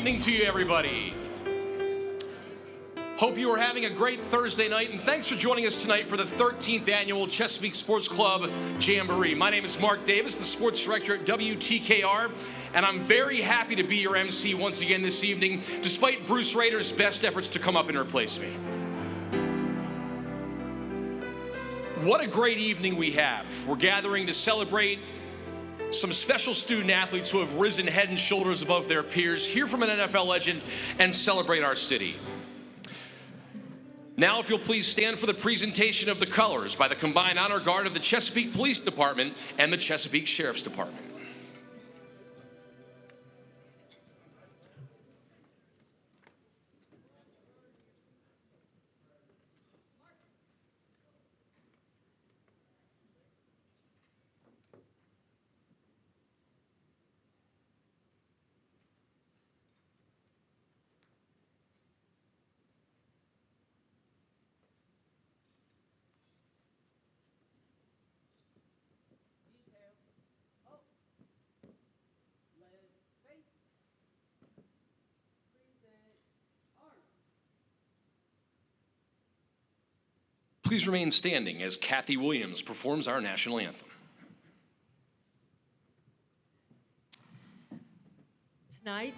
evening to you, everybody. Hope you are having a great Thursday night, and thanks for joining us tonight for the 13th annual Chesapeake Sports Club Jamboree. My name is Mark Davis, the sports director at WTKR, and I'm very happy to be your MC once again this evening, despite Bruce Rader's best efforts to come up and replace me. What a great evening we have. We're gathering to celebrate some special student athletes who have risen head and shoulders above their peers, hear from an NFL legend, and celebrate our city. Now, if you'll please stand for the presentation of the colors by the combined honor guard of the Chesapeake Police Department and the Chesapeake Sheriff's Department. Please remain standing as Kathy Williams performs our national anthem. Tonight,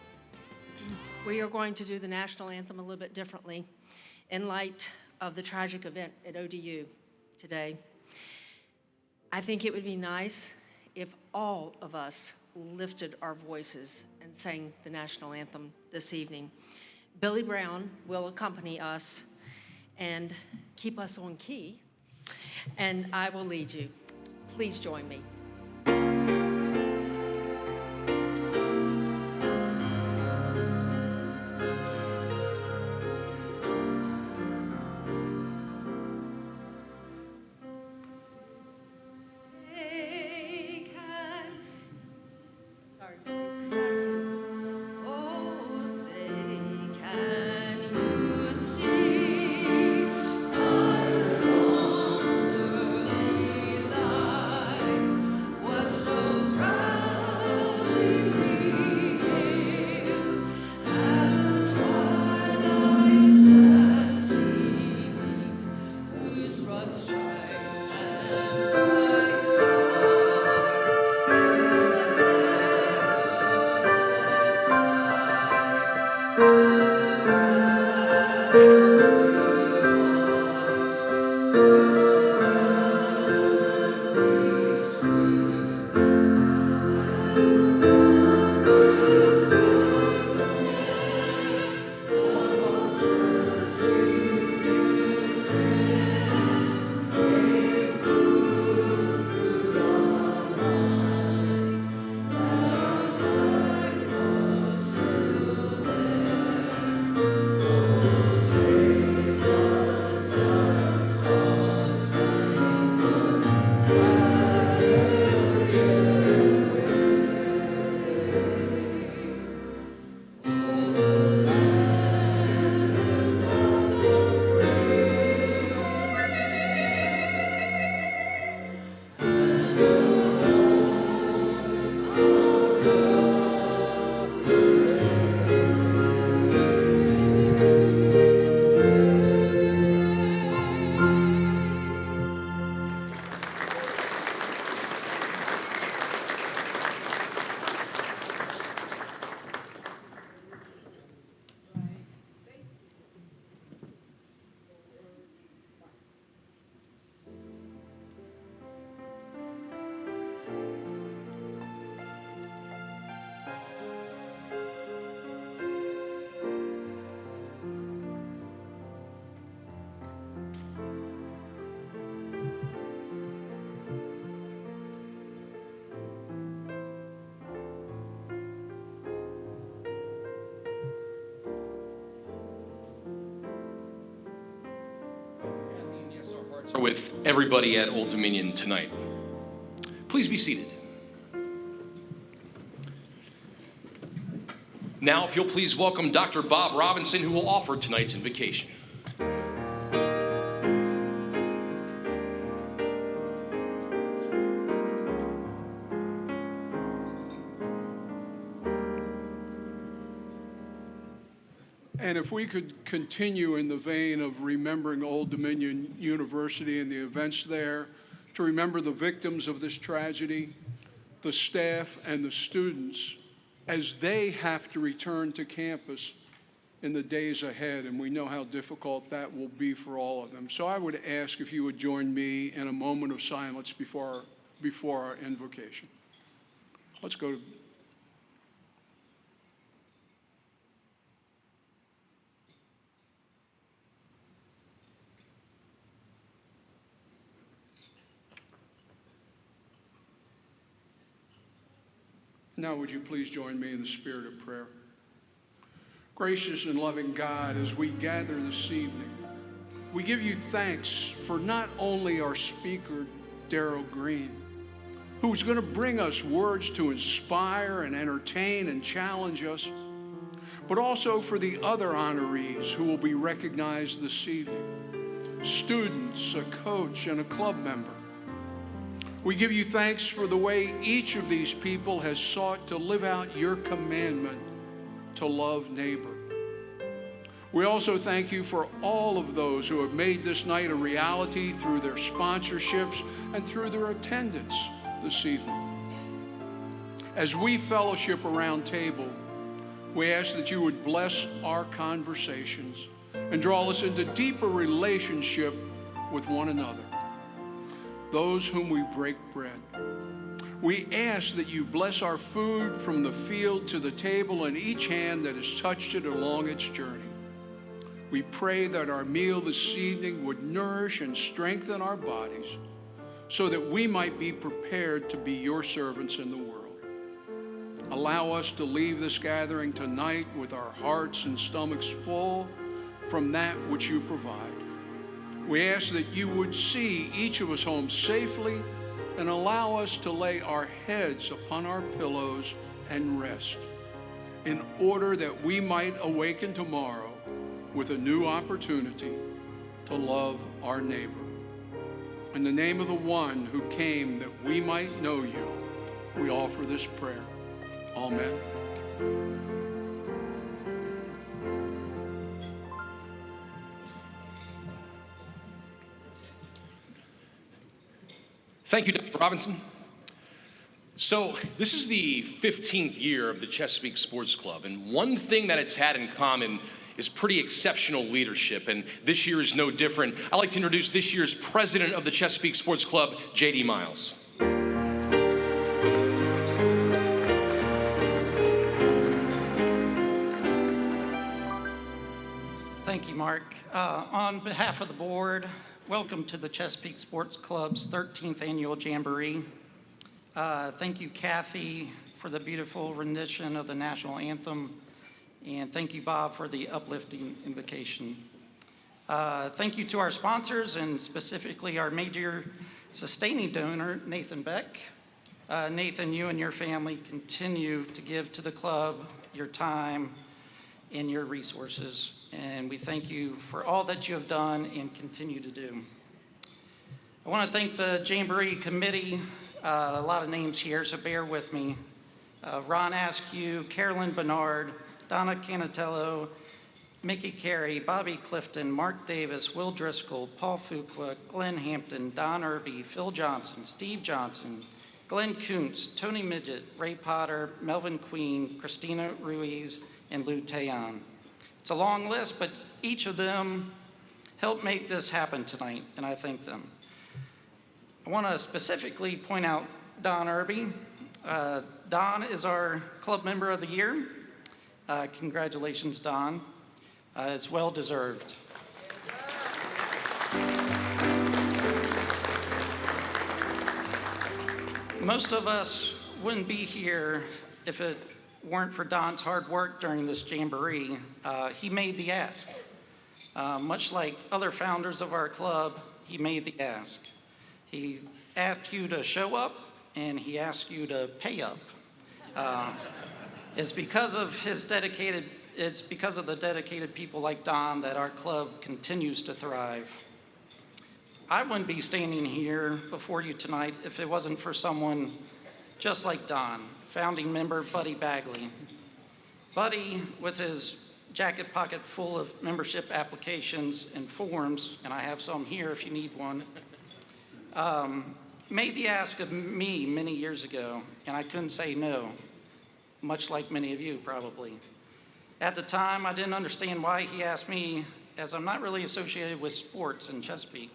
we are going to do the national anthem a little bit differently in light of the tragic event at ODU today. I think it would be nice if all of us lifted our voices and sang the national anthem this evening. Billy Brown will accompany us and keep us on key, and I will lead you. Please join me. With everybody at Old Dominion tonight. Please be seated. Now, if you'll please welcome Dr. Bob Robinson, who will offer tonight's invocation. And if we could continue in the vein of remembering Old Dominion University and the events there, to remember the victims of this tragedy, the staff and the students, as they have to return to campus in the days ahead, and we know how difficult that will be for all of them. So I would ask if you would join me in a moment of silence before our invocation. Let's go to Now, would you please join me in the spirit of prayer? Gracious and loving God, as we gather this evening, we give you thanks for not only our speaker, Darrell Green, who's going to bring us words to inspire and entertain and challenge us, but also for the other honorees who will be recognized this evening, students, a coach, and a club member. We give you thanks for the way each of these people has sought to live out your commandment to love neighbor. We also thank you for all of those who have made this night a reality through their sponsorships and through their attendance this evening. As we fellowship around table, we ask that you would bless our conversations and draw us into deeper relationship with one another, those whom we break bread. We ask that you bless our food from the field to the table and each hand that has touched it along its journey. We pray that our meal this evening would nourish and strengthen our bodies so that we might be prepared to be your servants in the world. Allow us to leave this gathering tonight with our hearts and stomachs full from that which you provide. We ask that you would see each of us home safely and allow us to lay our heads upon our pillows and rest in order that we might awaken tomorrow with a new opportunity to love our neighbor. In the name of the one who came that we might know you, we offer this prayer. Amen. Thank you, Dr. Robinson. So this is the 15th year of the Chesapeake Sports Club, and one thing that it's had in common is pretty exceptional leadership, and this year is no different. I'd like to introduce this year's president of the Chesapeake Sports Club, J.D. Miles. Thank you, Mark. On behalf of the board, welcome to the Chesapeake Sports Club's 13th Annual Jamboree. Thank you, Kathy, for the beautiful rendition of the national anthem, and thank you, Bob, for the uplifting invocation. Thank you to our sponsors, and specifically our major sustaining donor, Nathan Beck. Nathan, you and your family continue to give to the club your time and your resources, and we thank you for all that you have done and continue to do. I want to thank the Jamboree Committee, a lot of names here, so bear with me. Ron Askew, Carolyn Bernard, Donna Canatello, Mickey Carey, Bobby Clifton, Mark Davis, Will Driscoll, Paul Fuqua, Glenn Hampton, Don Irby, Phil Johnson, Steve Johnson, Glenn Kuntz, Tony Midget, Ray Potter, Melvin Queen, Christina Ruiz, and Lou Tayon. It's a long list, but each of them helped make this happen tonight, and I thank them. I want to specifically point out Don Irby. Don is our club member of the year. Congratulations, Don. It's well deserved. Most of us wouldn't be here if it weren't for Don's hard work during this jamboree. He made the ask. Much like other founders of our club, he made the ask. He asked you to show up, and he asked you to pay up. It's because of the dedicated people like Don that our club continues to thrive. I wouldn't be standing here before you tonight if it wasn't for someone just like Don, founding member Buddy Bagley. Buddy, with his jacket pocket full of membership applications and forms, and I have some here if you need one, made the ask of me many years ago, and I couldn't say no, much like many of you probably. At the time, I didn't understand why he asked me, as I'm not really associated with sports in Chesapeake.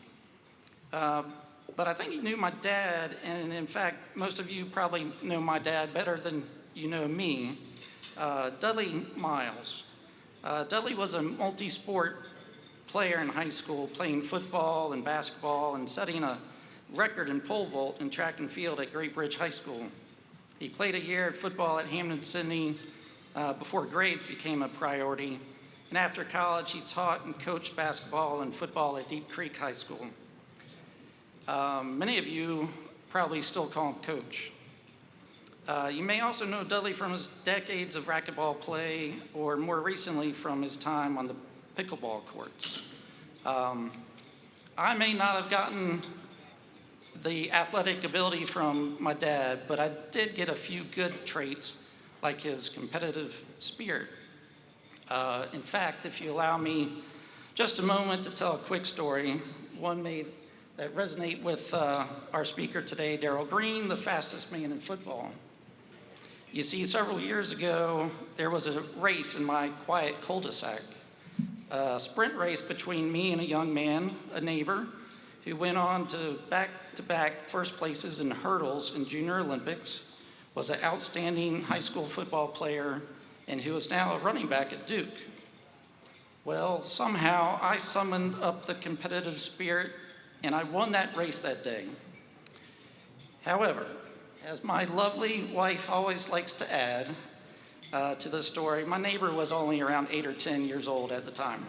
But I think he knew my dad, and in fact, most of you probably know my dad better than you know me, Dudley Miles. Dudley was a multi-sport player in high school, playing football and basketball and setting a record in pole vault in track and field at Great Bridge High School. He played a year at football at Hampden-Sydney before grades became a priority. And after college, he taught and coached basketball and football at Deep Creek High School. Many of you probably still call him Coach. You may also know Dudley from his decades of racquetball play, or more recently from his time on the pickleball courts. I may not have gotten the athletic ability from my dad, but I did get a few good traits, like his competitive spirit. In fact, if you allow me just a moment to tell a quick story, one that resonate with our speaker today, Darrell Green, the fastest man in football. You see, several years ago, there was a race in my quiet cul-de-sac, a sprint race between me and a young man, a neighbor, who went on to back-to-back first places in hurdles in Junior Olympics, was an outstanding high school football player, and who is now a running back at Duke. Well, somehow I summoned up the competitive spirit, and I won that race that day. However, as my lovely wife always likes to add to the story, my neighbor was only around 8 or 10 years old at the time.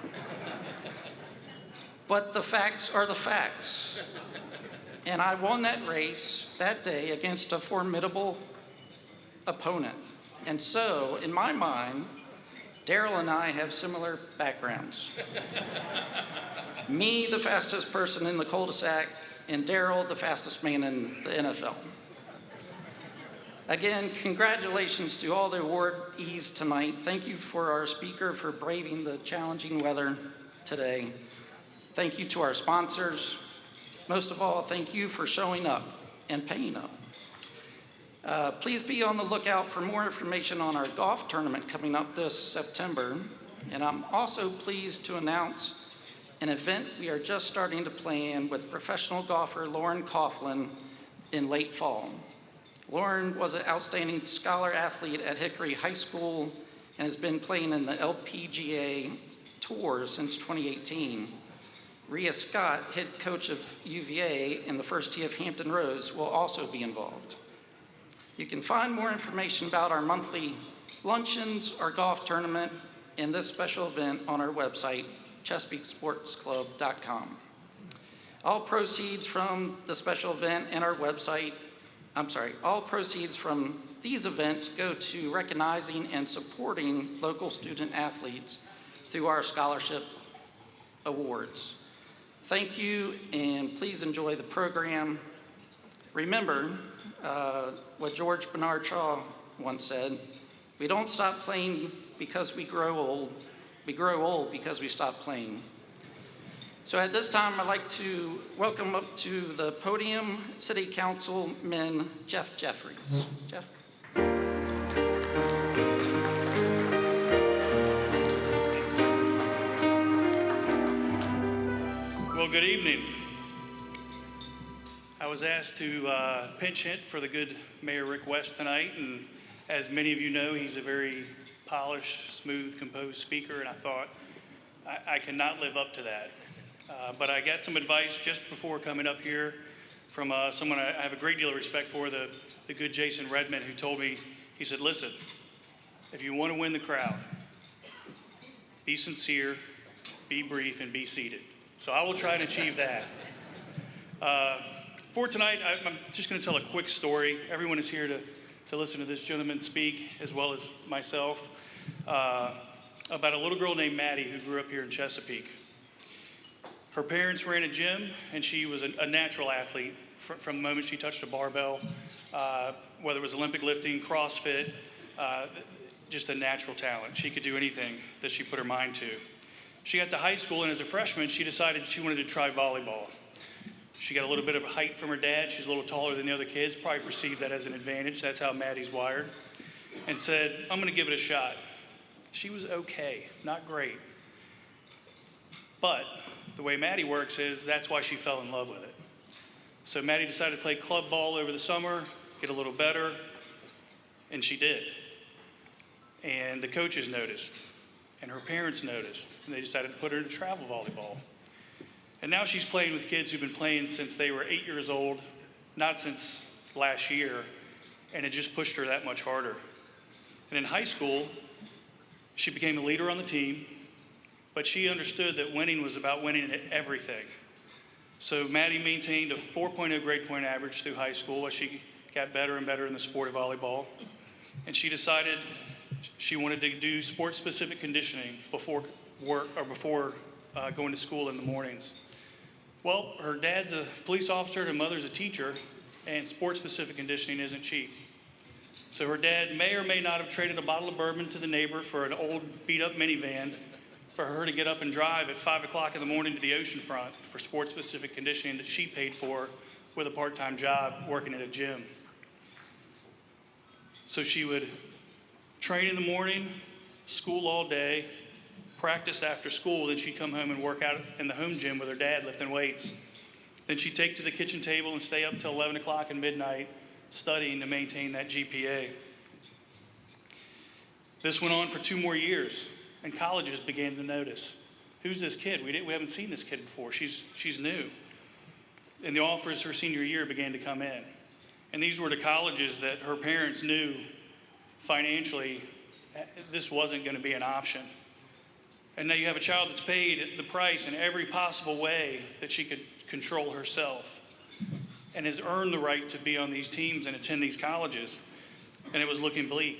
But the facts are the facts. And I won that race that day against a formidable opponent. And so, in my mind, Darrell and I have similar backgrounds. Me, the fastest person in the cul-de-sac, and Darrell, the fastest man in the NFL. Again, congratulations to all the awardees tonight. Thank you for our speaker for braving the challenging weather today. Thank you to our sponsors. Most of all, thank you for showing up and paying up. Please be on the lookout for more information on our golf tournament coming up this September. And I'm also pleased to announce an event we are just starting to plan with professional golfer Lauren Coughlin in late fall. Lauren was an outstanding scholar athlete at Hickory High School and has been playing in the LPGA Tour since 2018. Rhea Scott, head coach of UVA and the first tee of Hampton Roads, will also be involved. You can find more information about our monthly luncheons, our golf tournament, and this special event on our website, ChesapeakeSportsClub.com. All proceeds from the special event and our website, all proceeds from these events go to recognizing and supporting local student athletes through our scholarship awards. Thank you, and please enjoy the program. Remember what George Bernard Shaw once said, we don't stop playing because we grow old because we stop playing. So at this time, I'd like to welcome up to the podium City Councilman Jeff Jeffries. Jeff. Well, good evening. I was asked to pinch hit for the good Mayor Rick West tonight, and as many of you know, he's a very polished, smooth, composed speaker, and I thought I cannot live up to that. But I got some advice just before coming up here from someone I have a great deal of respect for, the good Jason Redmond, who told me, he said, listen, if you want to win the crowd, be sincere, be brief, and be seated. So I will try and achieve that. For tonight, I'm just going to tell a quick story. Everyone is here to listen to this gentleman speak, as well as myself, about a little girl named Maddie who grew up here in Chesapeake. Her parents ran a gym, and she was a natural athlete from the moment she touched a barbell, whether it was Olympic lifting, CrossFit. just a natural talent. She could do anything that she put her mind to. She got to high school, and as a freshman, she decided she wanted to try volleyball. She got a little bit of height from her dad. She's a little taller than the other kids, probably perceived that as an advantage. That's how Maddie's wired. And said, I'm gonna give it a shot. She was okay, not great. But the way Maddie works is that's why she fell in love with it. So Maddie decided to play club ball over the summer, get a little better, and she did. And the coaches noticed, and her parents noticed, and they decided to put her into travel volleyball. And now she's playing with kids who've been playing since they were 8 years old, not since last year, and it just pushed her that much harder. And in high school, she became a leader on the team, but she understood that winning was about winning at everything. So Maddie maintained a 4.0 grade point average through high school as she got better and better in the sport of volleyball. And she decided she wanted to do sport-specific conditioning before work or before going to school in the mornings. Well, her dad's a police officer, her mother's a teacher, and sport-specific conditioning isn't cheap. So her dad may or may not have traded a bottle of bourbon to the neighbor for an old beat-up minivan for her to get up and drive at 5 o'clock in the morning to the oceanfront for sport-specific conditioning that she paid for with a part-time job working at a gym. So she would train in the morning, school all day, practice after school, then she'd come home and work out in the home gym with her dad lifting weights. Then she'd take to the kitchen table and stay up till 11 o'clock and midnight studying to maintain that GPA. This went on for 2 more years, and colleges began to notice, who's this kid? We haven't seen this kid before. She's new. And the offers her senior year began to come in. And these were the colleges that her parents knew financially this wasn't going to be an option. And now you have a child that's paid the price in every possible way that she could control herself and has earned the right to be on these teams and attend these colleges. And it was looking bleak.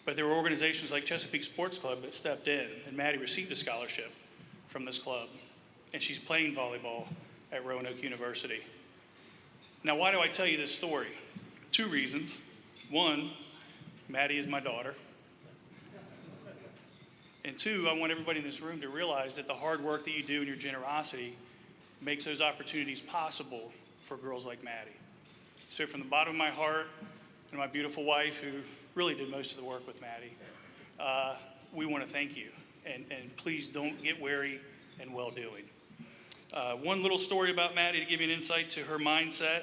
But there were organizations like Chesapeake Sports Club that stepped in, and Maddie received a scholarship from this club. And she's playing volleyball at Roanoke University. Now, why do I tell you this story? 2 reasons. One, Maddie is my daughter. And 2, I want everybody in this room to realize that the hard work that you do and your generosity makes those opportunities possible for girls like Maddie. So from the bottom of my heart, and my beautiful wife, who really did most of the work with Maddie, we want to thank you. And please don't get weary in well-doing. One little story about Maddie to give you an insight to her mindset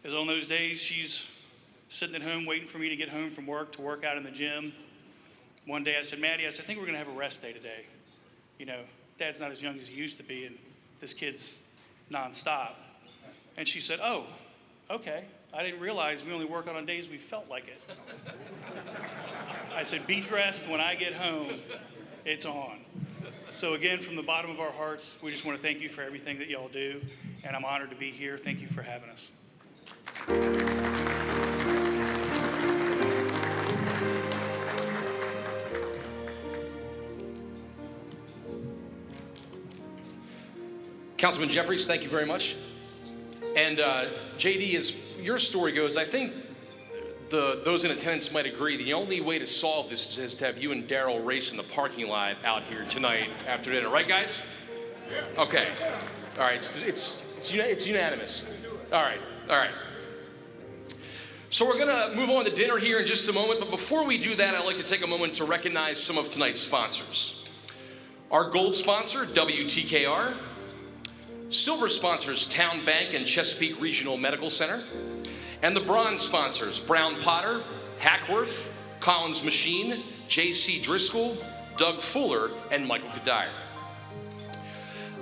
is on those days she's sitting at home waiting for me to get home from work to work out in the gym. One day I said, Maddie, I think we're going to have a rest day today. You know, Dad's not as young as he used to be, and this kid's nonstop. And she said, oh, okay. I didn't realize we only work on days we felt like it. I said, be dressed when I get home. It's on. So again, from the bottom of our hearts, we just want to thank you for everything that y'all do, and I'm honored to be here. Thank you for having us. Councilman Jeffries, thank you very much. And JD, as your story goes, I think those in attendance might agree the only way to solve this is to have you and Darrell race in the parking lot out here tonight after dinner, right, guys? Okay. All right. It's unanimous. All right. So we're gonna move on to dinner here in just a moment, but before we do that, I'd like to take a moment to recognize some of tonight's sponsors. Our gold sponsor, WTKR. Silver sponsors, Town Bank and Chesapeake Regional Medical Center. And the bronze sponsors, Brown Potter, Hackworth, Collins Machine, J.C. Driscoll, Doug Fuller, and Michael Kadire.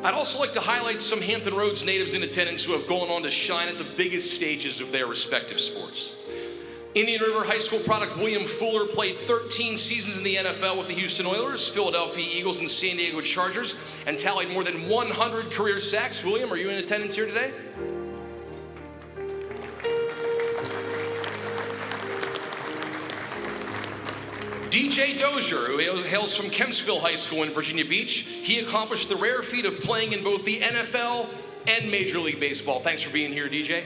I'd also like to highlight some Hampton Roads natives in attendance who have gone on to shine at the biggest stages of their respective sports. Indian River High School product William Fuller played 13 seasons in the NFL with the Houston Oilers, Philadelphia Eagles, and San Diego Chargers, and tallied more than 100 career sacks. William, are you in attendance here today? DJ Dozier, who hails from Kempsville High School in Virginia Beach, he accomplished the rare feat of playing in both the NFL and Major League Baseball. Thanks for being here, DJ.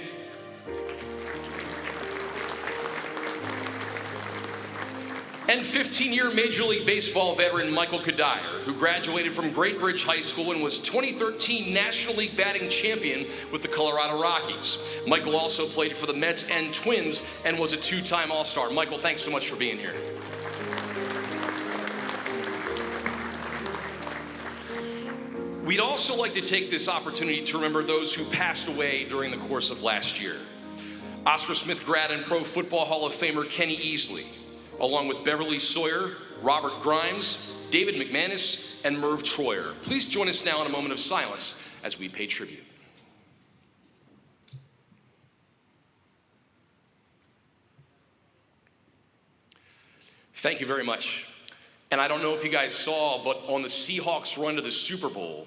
and 15-year Major League Baseball veteran Michael Kadire, who graduated from Great Bridge High School and was 2013 National League batting champion with the Colorado Rockies. Michael also played for the Mets and Twins and was a two-time All-Star. Michael, thanks so much for being here. We'd also like to take this opportunity to remember those who passed away during the course of last year. Oscar Smith grad and Pro Football Hall of Famer Kenny Easley, along with Beverly Sawyer, Robert Grimes, David McManus, and Merv Troyer. Please join us now in a moment of silence as we pay tribute. Thank you very much. And I don't know if you guys saw, but on the Seahawks run to the Super Bowl,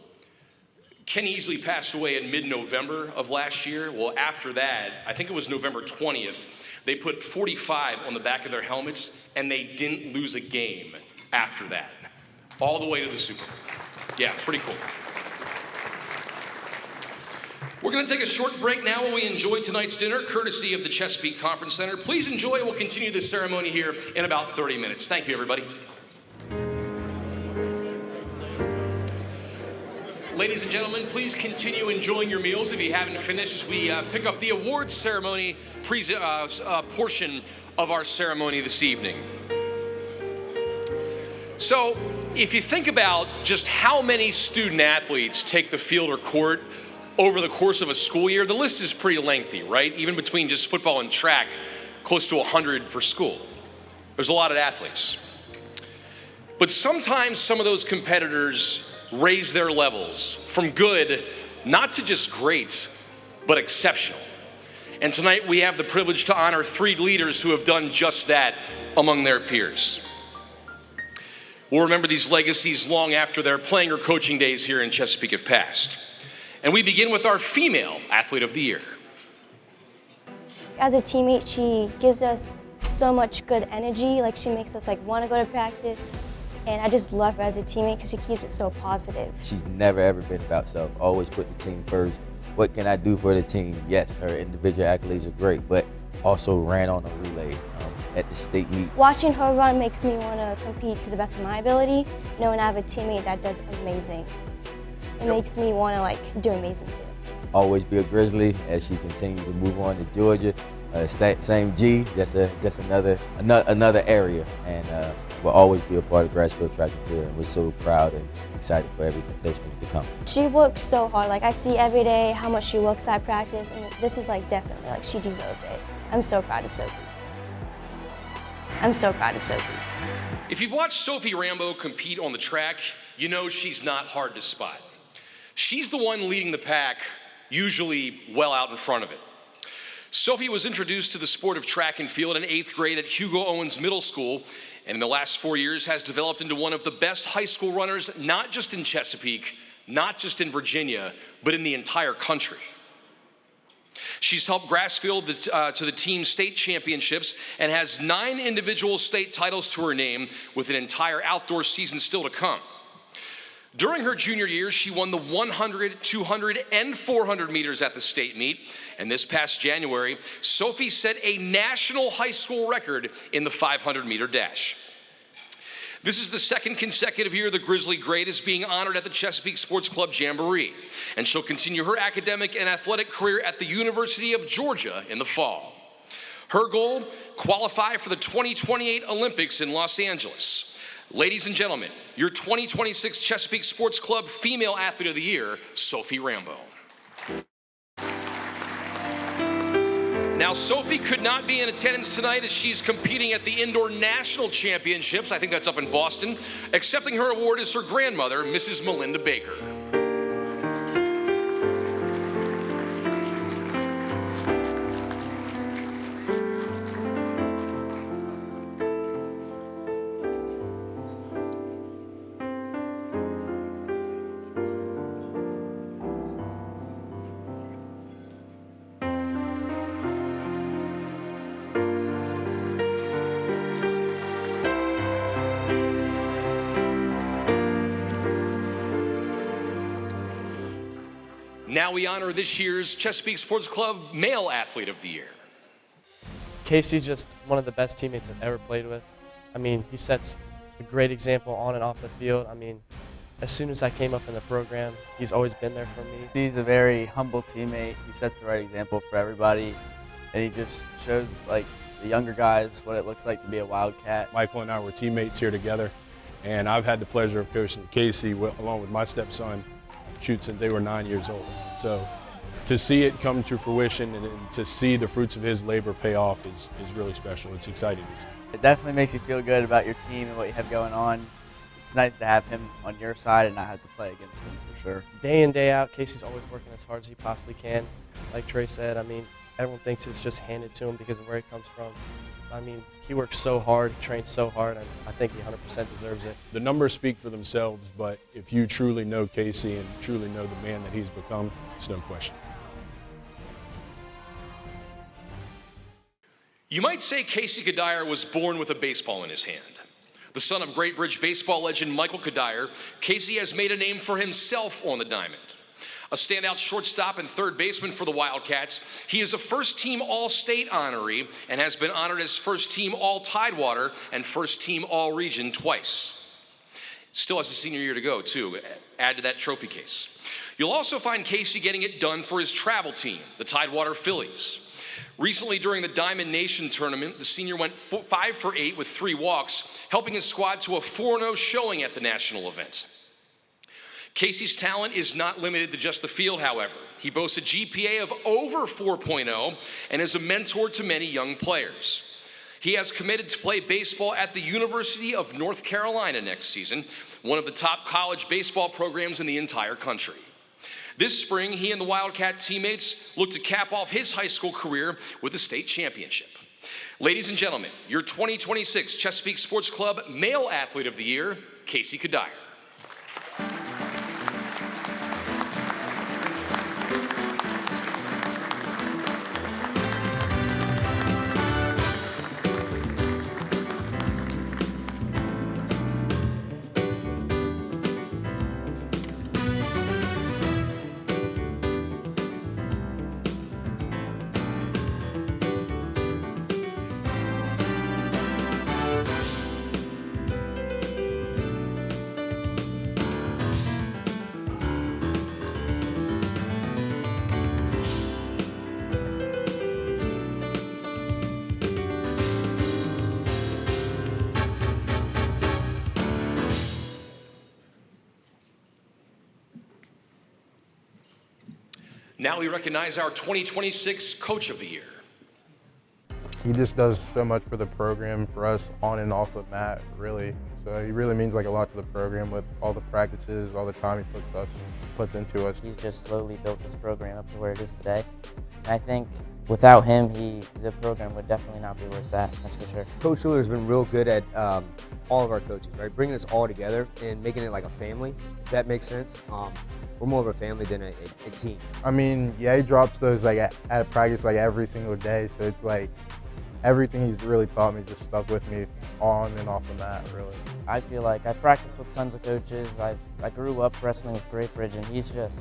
Ken Easley passed away in mid-November of last year. Well, after that, I think it was November 20th, they put 45 on the back of their helmets, and they didn't lose a game after that, all the way to the Super Bowl. Yeah, pretty cool. We're going to take a short break now while we enjoy tonight's dinner, courtesy of the Chesapeake Conference Center. Please enjoy. We'll continue this ceremony here in about 30 minutes. Thank you, everybody. Ladies and gentlemen, please continue enjoying your meals if you haven't finished as we pick up the awards ceremony portion of our ceremony this evening. So, if you think about just how many student athletes take the field or court over the course of a school year, the list is pretty lengthy, right? Even between just football and track, close to 100 per school. There's a lot of athletes. But sometimes some of those competitors raise their levels from good, not to just great, but exceptional. And tonight we have the privilege to honor 3 leaders who have done just that among their peers. We'll remember these legacies long after their playing or coaching days here in Chesapeake have passed. And we begin with our female athlete of the year. As a teammate, she gives us so much good energy. Like, she makes us want to go to practice. And I just love her as a teammate because she keeps it so positive. She's never ever been about self, always put the team first. What can I do for the team? Yes, her individual accolades are great, but also ran on a relay at the state meet. Watching her run makes me want to compete to the best of my ability, knowing I have a teammate that does amazing. It makes me want to do amazing too. Always be a Grizzly as she continues to move on to Georgia. Same G, just another area, and will always be a part of Grassfield Track and Field. And we're so proud and excited for everything that's going to come. She works so hard. I see every day how much she works at practice, and this is definitely she deserved it. I'm so proud of Sophie. I'm so proud of Sophie. If you've watched Sophie Rambo compete on the track, you know she's not hard to spot. She's the one leading the pack, usually well out in front of it. Sophie was introduced to the sport of track and field in 8th grade at Hugo Owens Middle School, and in the last 4 years has developed into one of the best high school runners, not just in Chesapeake, not just in Virginia, but in the entire country. She's helped Grassfield to the team state championships and has 9 individual state titles to her name, with an entire outdoor season still to come. During her junior year, she won the 100, 200, and 400 meters at the state meet. And this past January, Sophie set a national high school record in the 500-meter dash. This is the second consecutive year the Grizzly Great is being honored at the Chesapeake Sports Club Jamboree. And she'll continue her academic and athletic career at the University of Georgia in the fall. Her goal, qualify for the 2028 Olympics in Los Angeles. Ladies and gentlemen, your 2026 Chesapeake Sports Club Female Athlete of the Year, Sophie Rambo. Now, Sophie could not be in attendance tonight as she's competing at the Indoor National Championships. I think that's up in Boston. Accepting her award is her grandmother, Mrs. Melinda Baker. Now we honor this year's Chesapeake Sports Club Male Athlete of the Year. Casey's just one of the best teammates I've ever played with. I mean, he sets a great example on and off the field. I mean, as soon as I came up in the program, he's always been there for me. He's a very humble teammate. He sets the right example for everybody, and he just shows like the younger guys what it looks like to be a Wildcat. Michael and I were teammates here together, and I've had the pleasure of coaching Casey along with my stepson, shoot, since they were 9 years old. So to see it come to fruition and to see the fruits of his labor pay off is really special. It's exciting to see. It definitely makes you feel good about your team and what you have going on. It's nice to have him on your side and not have to play against him for sure. Day in, day out, Casey's always working as hard as he possibly can. Like Trey said, I mean, everyone thinks it's just handed to him because of where he comes from. I mean, he works so hard, trains so hard, and I think he 100% deserves it. The numbers speak for themselves, but if you truly know Casey and truly know the man that he's become, it's no question. You might say Casey Kadire was born with a baseball in his hand. The son of Great Bridge baseball legend Michael Kadire, Casey has made a name for himself on the diamond. A standout shortstop and third baseman for the Wildcats, he is a first-team All-State honoree and has been honored as first-team All-Tidewater and first-team All-Region twice. Still has a senior year to go, too. Add to that trophy case. You'll also find Casey getting it done for his travel team, the Tidewater Phillies. Recently, during the Diamond Nation tournament, the senior went 5 for 8 with 3 walks, helping his squad to a 4-0 showing at the national event. Casey's talent is not limited to just the field, however. He boasts a GPA of over 4.0 and is a mentor to many young players. He has committed to play baseball at the University of North Carolina next season, one of the top college baseball programs in the entire country. This spring, he and the Wildcat teammates look to cap off his high school career with a state championship. Ladies and gentlemen, your 2026 Chesapeake Sports Club Male Athlete of the Year, Casey Kadire. Now we recognize our 2026 Coach of the Year. He just does so much for the program, for us on and off the mat, really. So he really means like a lot to the program with all the practices, all the time he puts into us. He's just slowly built this program up to where it is today. And I think without him, the program would definitely not be where it's at, that's for sure. Coach Schuler has been real good at all of our coaches, right? Bringing us all together and making it like a family, if that makes sense. We're more of a family than a team. I mean, yeah, he drops those like at practice like every single day. So it's like everything he's really taught me just stuck with me on and off the mat, really. I feel like I practice with tons of coaches. I grew up wrestling with Great Bridge, and he's just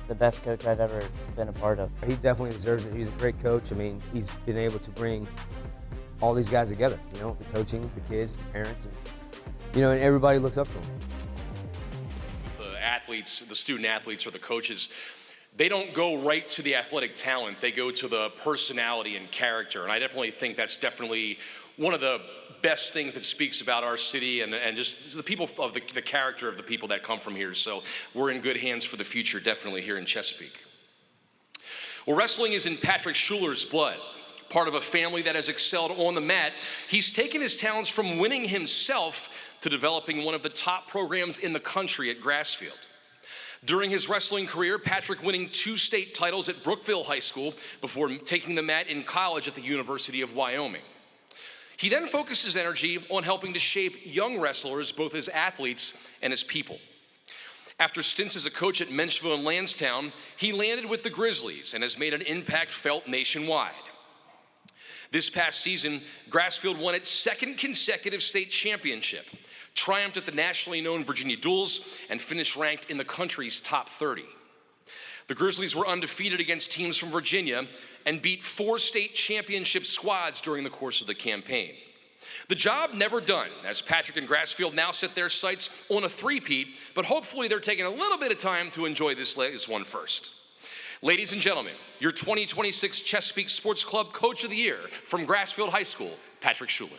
the best coach I've ever been a part of. He definitely deserves it. He's a great coach. I mean, he's been able to bring all these guys together, you know, the coaching, the kids, the parents, and, you know, and everybody looks up to him. The athletes, the student athletes or the coaches, they don't go right to the athletic talent. They go to the personality and character. And I definitely think that's definitely one of the best things that speaks about our city and just the people of the character of the people that come from here. So we're in good hands for the future, definitely here in Chesapeake. Well, wrestling is in Patrick Schuler's blood. Part of a family that has excelled on the mat, he's taken his talents from winning himself to developing one of the top programs in the country at Grassfield. During his wrestling career, Patrick winning 2 state titles at Brookville High School before taking the mat in college at the University of Wyoming. He then focused his energy on helping to shape young wrestlers, both as athletes and as people. After stints as a coach at Menchville and Lansdowne, he landed with the Grizzlies and has made an impact felt nationwide. This past season, Grassfield won its 2nd consecutive state championship, triumphed at the nationally known Virginia Duels, and finished ranked in the country's top 30. The Grizzlies were undefeated against teams from Virginia and beat 4 state championship squads during the course of the campaign. The job never done, as Patrick and Grassfield now set their sights on a three-peat, but hopefully they're taking a little bit of time to enjoy this latest one first. Ladies and gentlemen, your 2026 Chesapeake Sports Club Coach of the Year from Grassfield High School, Patrick Schuler.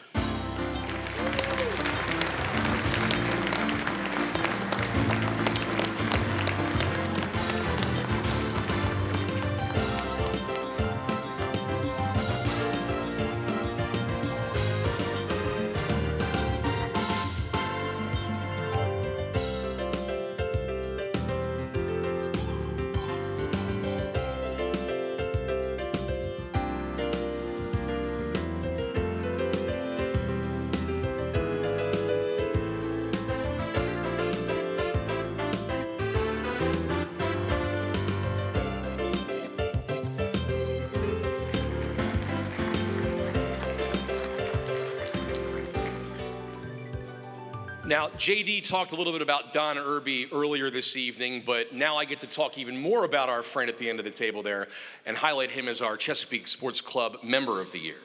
Now, JD talked a little bit about Don Irby earlier this evening, but now I get to talk even more about our friend at the end of the table there and highlight him as our Chesapeake Sports Club Member of the Year.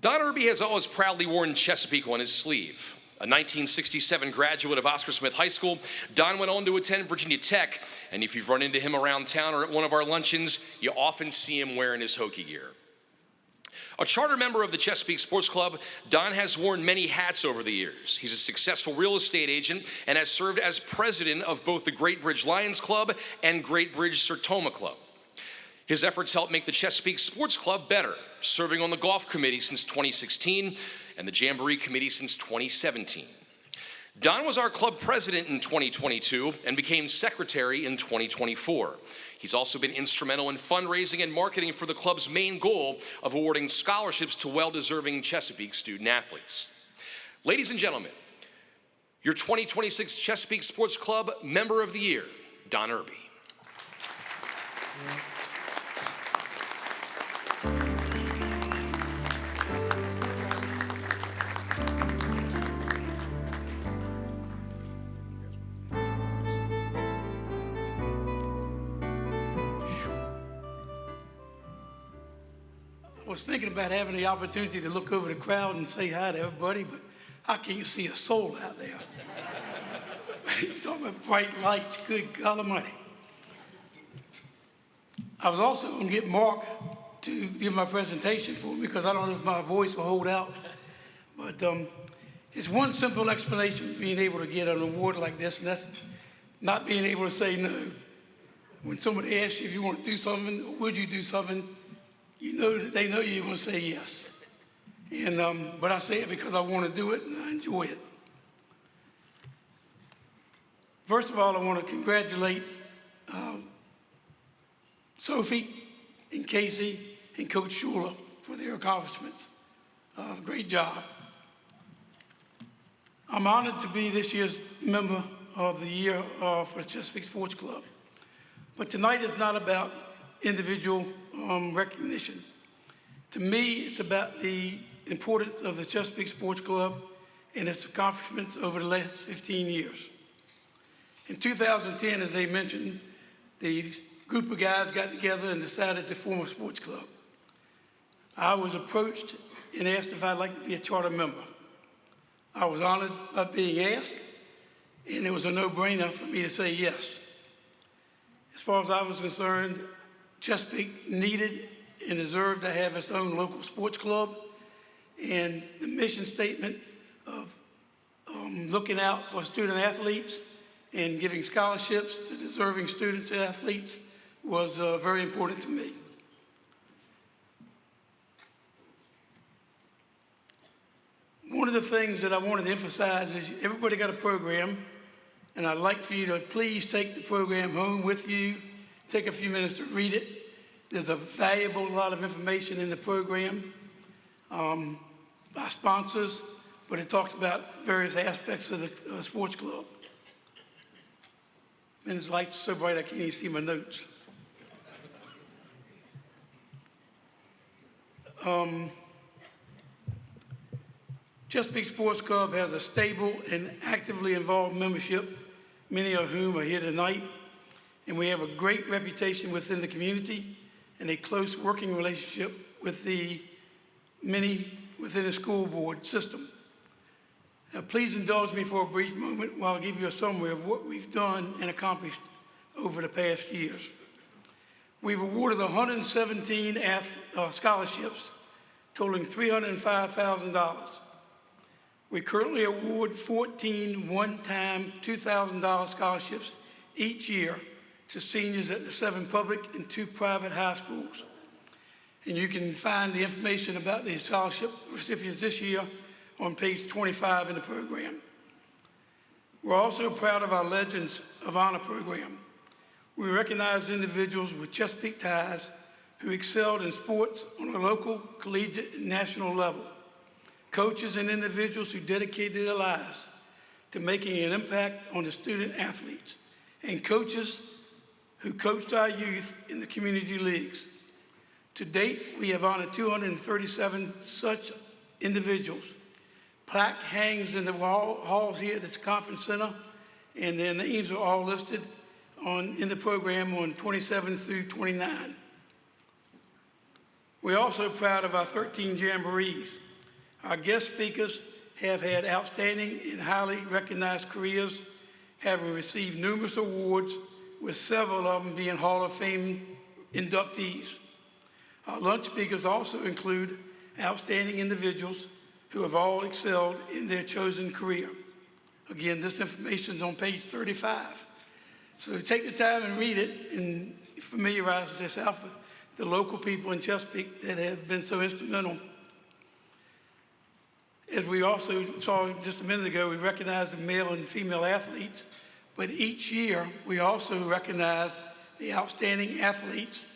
Don Irby has always proudly worn Chesapeake on his sleeve. A 1967 graduate of Oscar Smith High School, Don went on to attend Virginia Tech, and if you've run into him around town or at one of our luncheons, you often see him wearing his Hokie gear. A charter member of the Chesapeake Sports Club, Don has worn many hats over the years. He's a successful real estate agent and has served as president of both the Great Bridge Lions Club and Great Bridge Sertoma Club. His efforts helped make the Chesapeake Sports Club better, serving on the golf committee since 2016 and the Jamboree committee since 2017. Don was our club president in 2022 and became secretary in 2024. He's also been instrumental in fundraising and marketing for the club's main goal of awarding scholarships to well-deserving Chesapeake student athletes. Ladies and gentlemen, your 2026 Chesapeake Sports Club Member of the Year, Don Irby. I was thinking about having the opportunity to look over the crowd and say hi to everybody, but I can't see a soul out there. You're talking about bright lights, good God Almighty. I was also going to get Mark to give my presentation for me because I don't know if my voice will hold out. But it's one simple explanation for being able to get an award like this, and that's not being able to say no. When somebody asks you if you want to do something, or would you do something, you know that they know you're going to say yes. And, but I say it because I want to do it and I enjoy it. First of all, I want to congratulate Sophie and Casey and Coach Schuler for their accomplishments. Great job. I'm honored to be this year's Member of the Year for the Chesapeake Sports Club. But tonight is not about individual recognition. To me, it's about the importance of the Chesapeake Sports Club and its accomplishments over the last 15 years. In 2010, as they mentioned, the group of guys got together and decided to form a sports club. I was approached and asked if I'd like to be a charter member. I was honored by being asked, and it was a no-brainer for me to say yes. As far as I was concerned, Chesapeake needed and deserved to have its own local sports club, and the mission statement of looking out for student athletes and giving scholarships to deserving students and athletes was very important to me. One of the things that I wanted to emphasize is everybody got a program, and I'd like for you to please take the program home with you. Take a few minutes to read it. There's a valuable lot of information in the program by sponsors, but it talks about various aspects of the sports club. And this light's so bright I can't even see my notes. Chesapeake Sports Club has a stable and actively involved membership, many of whom are here tonight, and we have a great reputation within the community and a close working relationship with the many within the school board system. Now, please indulge me for a brief moment while I give you a summary of what we've done and accomplished over the past years. We've awarded 117 scholarships totaling $305,000. We currently award 14 one-time $2,000 scholarships each year to seniors at the 7 public and 2 private high schools. And you can find the information about the scholarship recipients this year on page 25 in the program. We're also proud of our Legends of Honor program. We recognize individuals with Chesapeake ties who excelled in sports on a local, collegiate, and national level. Coaches and individuals who dedicated their lives to making an impact on the student athletes, and coaches who coached our youth in the community leagues. To date, we have honored 237 such individuals. Plaque hangs in the halls here at this conference center, and their names are all listed in the program on 27 through 29. We're also proud of our 13 jamborees. Our guest speakers have had outstanding and highly recognized careers, having received numerous awards, with several of them being Hall of Fame inductees. Our lunch speakers also include outstanding individuals who have all excelled in their chosen career. Again, this information is on page 35. So take the time and read it and familiarize yourself with the local people in Chesapeake that have been so instrumental. As we also saw just a minute ago, we recognize the male and female athletes, but each year we also recognize the outstanding athletes,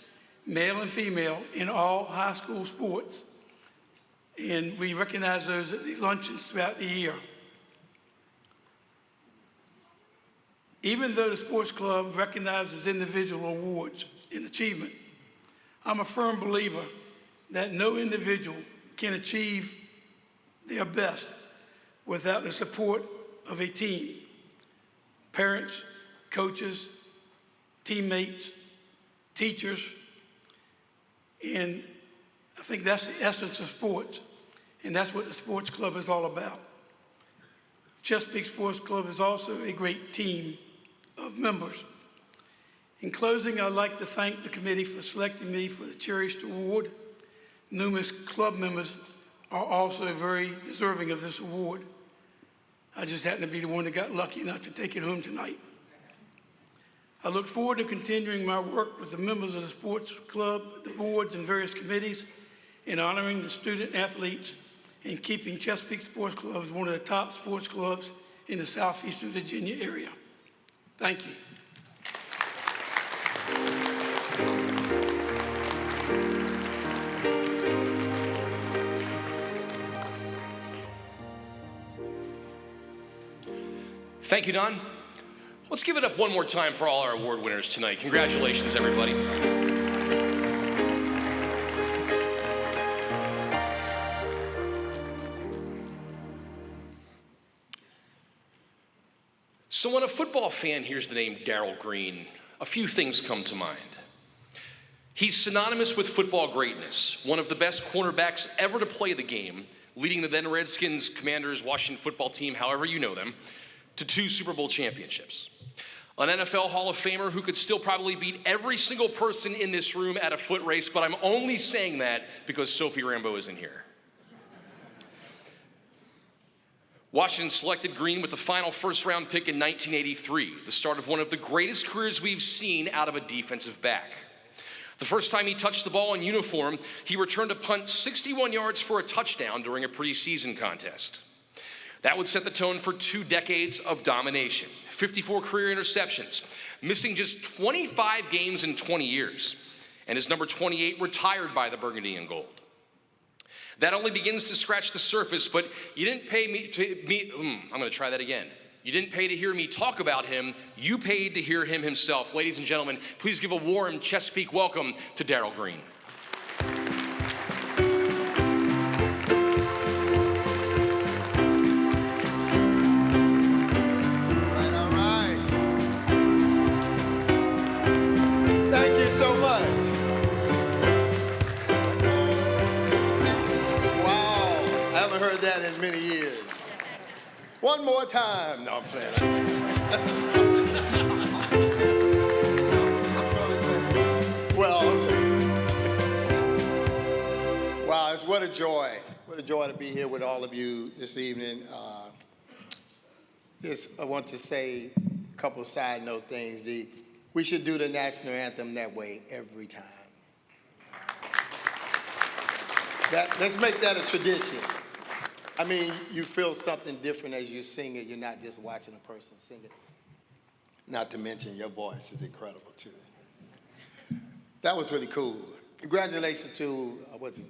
male and female, in all high school sports. And we recognize those at the luncheons throughout the year. Even though the sports club recognizes individual awards and achievement, I'm a firm believer that no individual can achieve their best without the support of a team. Parents, coaches, teammates, teachers, and I think that's the essence of sports, and that's what the sports club is all about. Chesapeake Sports Club is also a great team of members. In closing, I'd like to thank the committee for selecting me for the Cherished Award. Numerous club members are also very deserving of this award. I just happen to be the one that got lucky enough to take it home tonight. I look forward to continuing my work with the members of the sports club, the boards, and various committees in honoring the student athletes and keeping Chesapeake Sports Club as one of the top sports clubs in the southeastern Virginia area. Thank you. Thank you, Don. Let's give it up one more time for all our award winners tonight. Congratulations, everybody. So when a football fan hears the name Darrell Green, a few things come to mind. He's synonymous with football greatness, one of the best cornerbacks ever to play the game, leading the then Redskins, Commanders, Washington football team, however you know them, to 2 Super Bowl championships. An NFL Hall of Famer who could still probably beat every single person in this room at a foot race, but I'm only saying that because Sophie Rambeau isn't here. Washington selected Green with the final first-round pick in 1983, the start of one of the greatest careers we've seen out of a defensive back. The first time he touched the ball in uniform, he returned a punt 61 yards for a touchdown during a preseason contest. That would set the tone for 2 decades of domination, 54 career interceptions, missing just 25 games in 20 years, and his number 28 retired by the Burgundy and Gold. That only begins to scratch the surface, but you didn't pay me to I'm going to try that again. You didn't pay to hear me talk about him. You paid to hear him himself. Ladies and gentlemen, please give a warm Chesapeake welcome to Darrell Green. One more time. No, I'm playing. Well, wow, it's what a joy. What a joy to be here with all of you this evening. I want to say a couple side note things. We should do the national anthem that way every time. Let's make that a tradition. I mean, you feel something different as you sing it. You're not just watching a person sing it. Not to mention your voice is incredible, too. That was really cool. Congratulations to,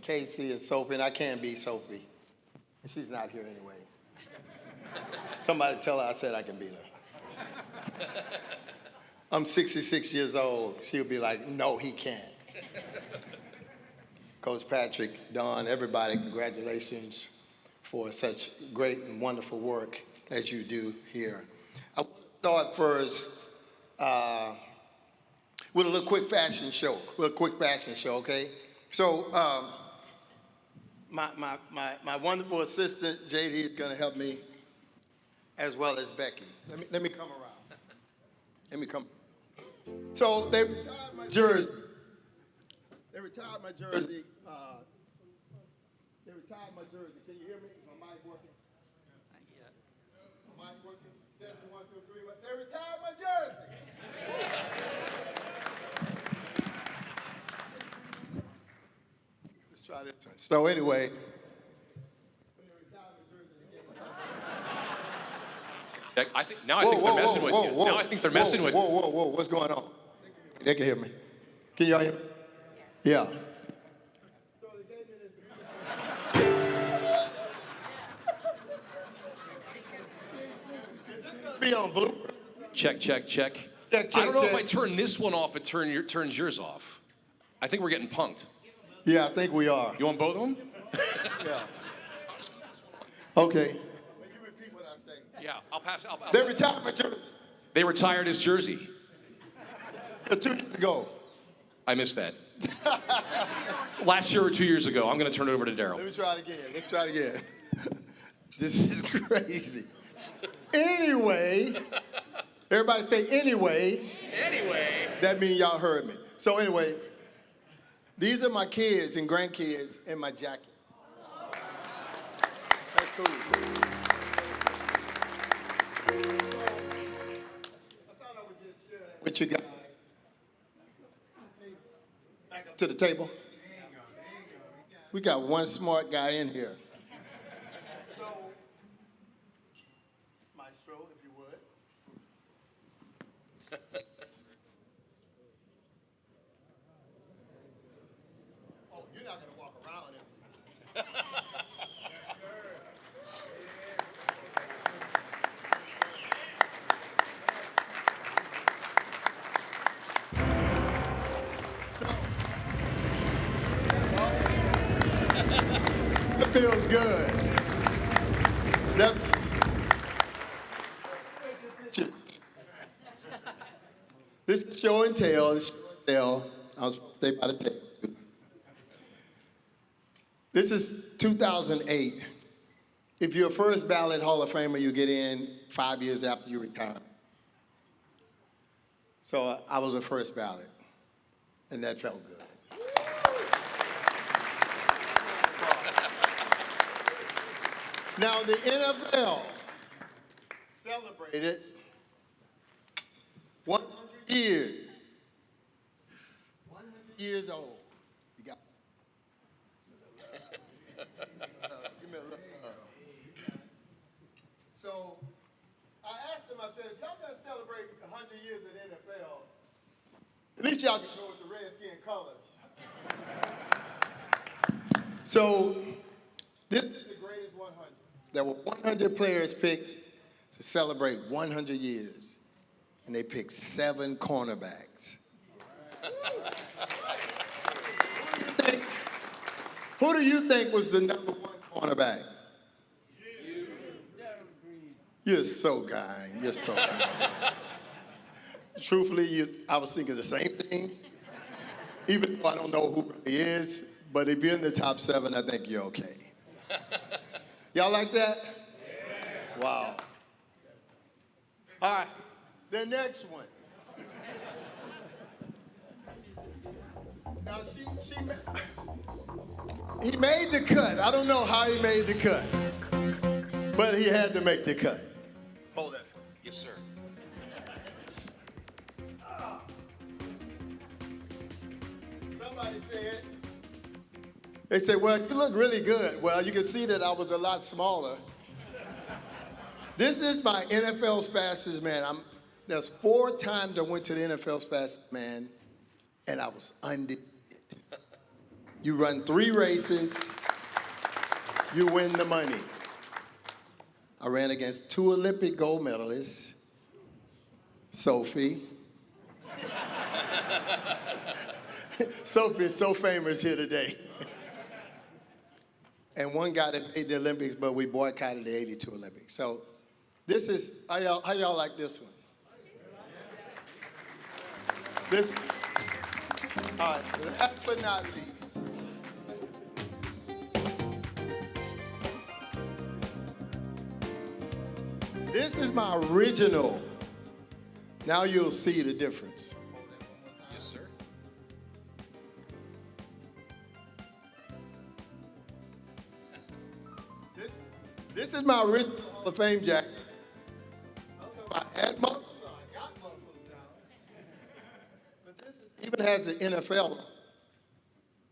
Casey and Sophie, and I can't be Sophie. And she's not here anyway. Somebody tell her I said I can beat her. I'm 66 years old. She'll be like, no, he can't. Coach Patrick, Don, everybody, congratulations for such great and wonderful work as you do here. I want to start first with a little quick fashion show. Okay? So my wonderful assistant, JD, is going to help me, as well as Becky. Let me come around. Let me come. So they retired my jersey. They retired my jersey. Can you hear me? Is my mic working? Not yet. My mic working? Testing 1, 2, 3. They retired my jersey. Let's try this one. So anyway. I think they're messing with you. Now I think they're messing with you. Whoa, what's going on? They can hear me. Can y'all hear me? Yeah. Be on blue. Check. I don't know if I turn this one off, it turns yours off. I think we're getting punked. Yeah, I think we are. You want both of them? Yeah. Okay. Yeah, I'll pass. They retired my jersey. They retired his jersey. 2 years ago. I missed that. Last year or 2 years ago. I'm going to turn it over to Darrell. Let me try it again. This is crazy. Anyway, everybody say anyway. Anyway. That means y'all heard me. So anyway, these are my kids and grandkids in my jacket. That's cool. What you got? Back up to the table. We got one smart guy in here. Maestro, if you would. Oh, you're not going to walk around it. Yes, sir. It feels good. This is show and tell. I was supposed to stay by the table. This is 2008. If you're a first ballot Hall of Famer, you get in 5 years after you retire. So I was a first ballot, and that felt good. Now, the NFL celebrated 100 years. 100 years old. You got give me a look. So I asked them, I said, if y'all gonna celebrate 100 years of the NFL, at least y'all can go with the Redskin colors. So this is the greatest 100. There were 100 players picked to celebrate 100 years, and they picked 7 cornerbacks. Who do you think was the number 1 cornerback? You. Darrell Green. You're so kind. You're so kind. Truthfully, I was thinking the same thing, even though I don't know who he is, but if you're in the top 7, I think you're okay. Y'all like that? Wow. All right, the next one. Now, he made the cut. I don't know how he made the cut, but he had to make the cut. Hold that. Yes, sir. Somebody said, they said, well, you look really good. Well, you can see that I was a lot smaller. This is my NFL's fastest man. There's 4 times I went to the NFL's fastest man, and I was undefeated. You run 3 races, you win the money. I ran against 2 Olympic gold medalists, Sophie. Sophie is so famous here today. And one guy that made the Olympics, but we boycotted the '82 Olympics. So this is, how y'all like this one? All right, last but not least. This is my original. Now you'll see the difference. Yes, sir. This is my original Hall of Fame jacket. I don't know if I had muscles or I got muscles now. But this even has the NFL.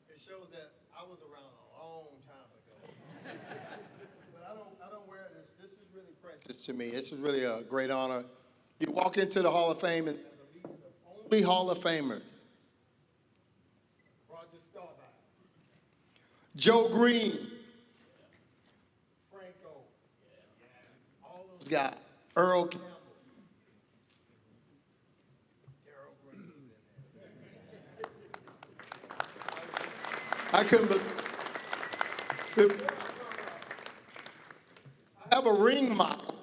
It shows that I was around a long time ago. But I don't wear this. This is really precious to me. This is really a great honor. You walk into the Hall of Fame and the only Hall of Famer. Roger Staubach. Joe Green. Got Earl Campbell. Darrell Green is in there. I couldn't believe. I have a ring model.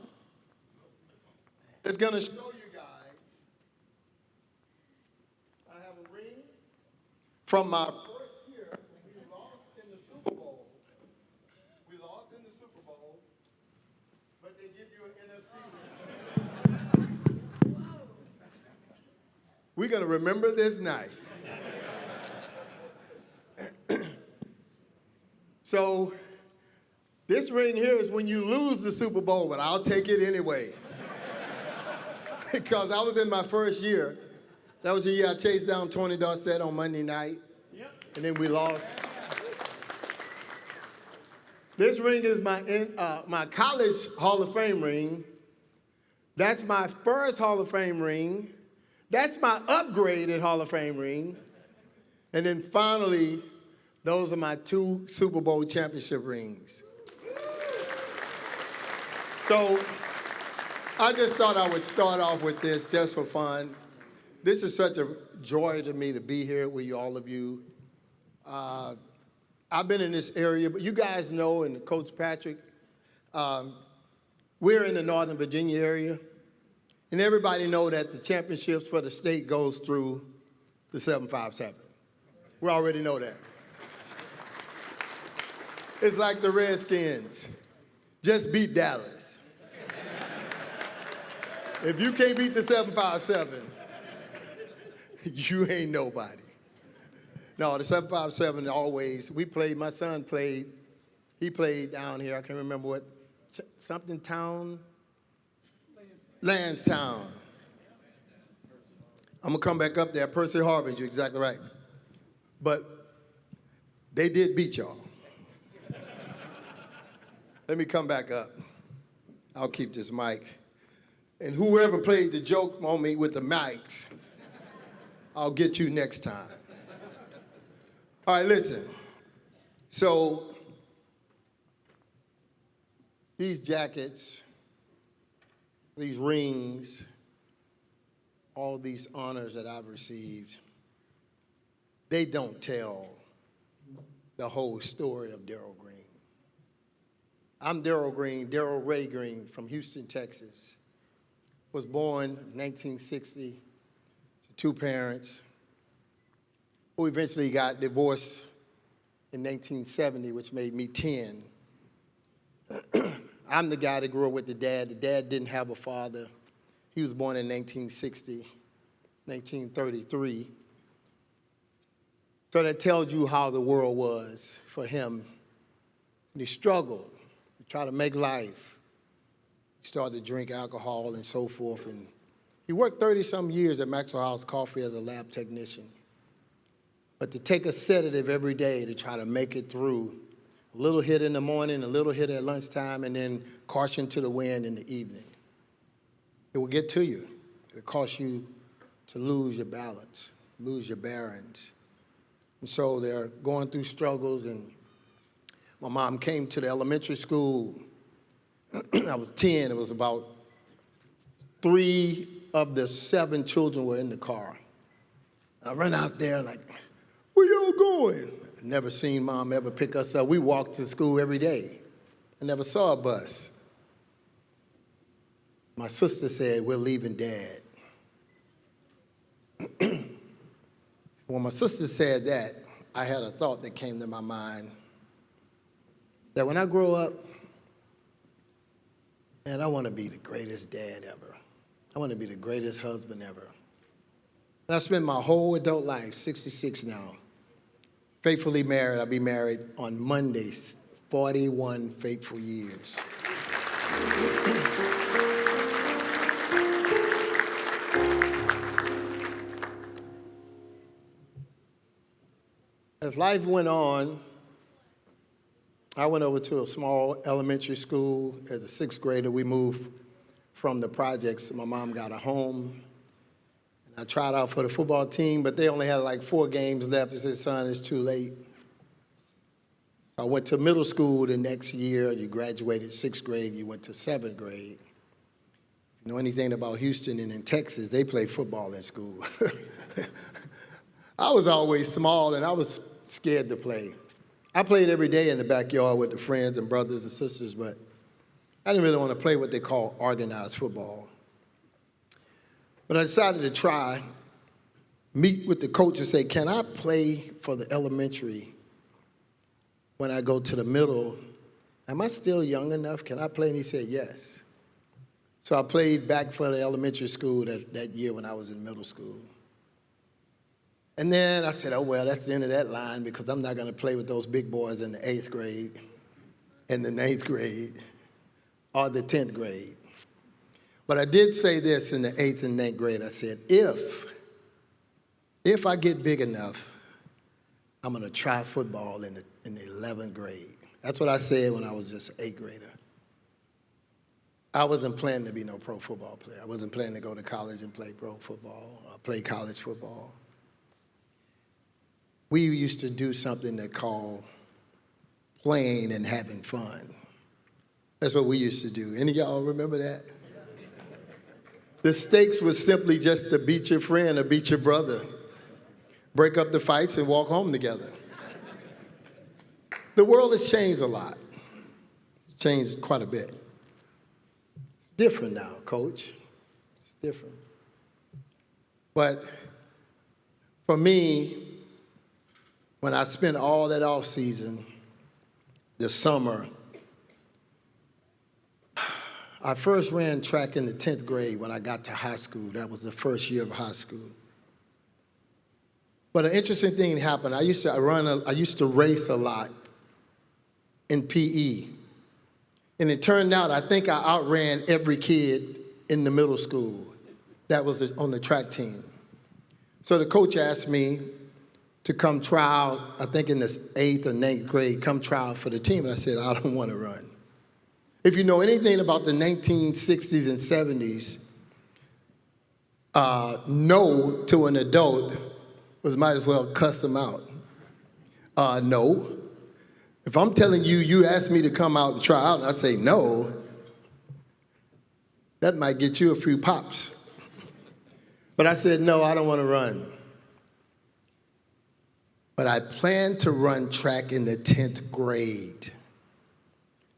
It's going to show you guys. I have a ring from my first year when we lost in the Super Bowl. We lost in the Super Bowl. But they give you an NFC ring. We're going to remember this night. So this ring here is when you lose the Super Bowl, but I'll take it anyway. Because I was in my first year. That was the year I chased down Tony Dorsett on Monday night. Yep. And then we lost. This ring is my college Hall of Fame ring. That's my first Hall of Fame ring. That's my upgraded Hall of Fame ring. And then finally, those are my 2 Super Bowl championship rings. So I just thought I would start off with this just for fun. This is such a joy to me to be here with all of you. I've been in this area, but you guys know, and Coach Patrick, we're in the Northern Virginia area, and everybody know that the championships for the state goes through the 757. We already know that. It's like the Redskins. Just beat Dallas. If you can't beat the 757, you ain't nobody. No, the 757 always, my son played, he played down here, I can't remember what, something town? Lansdowne. I'm gonna come back up there, Percy Harvard, you're exactly right. But they did beat y'all. Let me come back up. I'll keep this mic. And whoever played the joke on me with the mics, I'll get you next time. All right, listen. So these jackets, these rings, all these honors that I've received, they don't tell the whole story of Darrell Green. I'm Darrell Green, Darrell Ray Green from Houston, Texas. Was born in 1960 to 2 parents who eventually got divorced in 1970, which made me 10. I'm the guy that grew up with the dad. The dad didn't have a father. He was born in 1960, 1933. So that tells you how the world was for him. And he struggled. He tried to make life. He started to drink alcohol and so forth. And he worked 30-some years at Maxwell House Coffee as a lab technician. But to take a sedative every day to try to make it through, a little hit in the morning, a little hit at lunchtime, and then caution to the wind in the evening. It will get to you. It will cause you to lose your balance, lose your bearings. And so they're going through struggles, and my mom came to the elementary school. I was 10. It was about 3 of the 7 children were in the car. I ran out there like, where y'all going? I never seen Mom ever pick us up. We walked to school every day. I never saw a bus. My sister said, we're leaving Dad. When my sister said that, I had a thought that came to my mind that when I grow up, man, I want to be the greatest dad ever. I want to be the greatest husband ever. And I spent my whole adult life, 66 now, faithfully married. I'll be married on Monday, 41 faithful years. As life went on, I went over to a small elementary school as a 6th grader. We moved from the projects. My mom got a home. And I tried out for the football team, but they only had like 4 games left. I said, son, it's too late. I went to middle school the next year. You graduated 6th grade. You went to 7th grade. If you know anything about Houston and in Texas, they play football in school. I was always small, and I was scared to play. I played every day in the backyard with the friends and brothers and sisters, but I didn't really want to play what they call organized football. But I decided to try, meet with the coach and say, can I play for the elementary when I go to the middle? Am I still young enough? Can I play? And he said, yes. So I played back for the elementary school that year when I was in middle school. And then I said, oh, well, that's the end of that line because I'm not going to play with those big boys in the 8th grade and the 9th grade or the 10th grade. But I did say this in the 8th and 9th grade. I said, if I get big enough, I'm going to try football in the 11th grade. That's what I said when I was just an 8th grader. I wasn't planning to be no pro football player. I wasn't planning to go to college and play pro football or play college football. We used to do something they call playing and having fun. That's what we used to do. Any of y'all remember that? The stakes was simply just to beat your friend or beat your brother, break up the fights and walk home together. The world has changed a lot. It's changed quite a bit. It's different now, Coach. It's different. But for me, when I spent all that off season, the summer, I first ran track in the 10th grade when I got to high school. That was the first year of high school. But an interesting thing happened. I used to race a lot in PE. And it turned out, I think I outran every kid in the middle school that was on the track team. So the coach asked me to come try out, I think in the 8th or 9th grade, come try out for the team. And I said, I don't want to run. If you know anything about the 1960s and 70s, no to an adult was might as well cuss them out. No. If I'm telling you, you ask me to come out and try out, and I say no, that might get you a few pops. But I said, no, I don't want to run. But I planned to run track in the 10th grade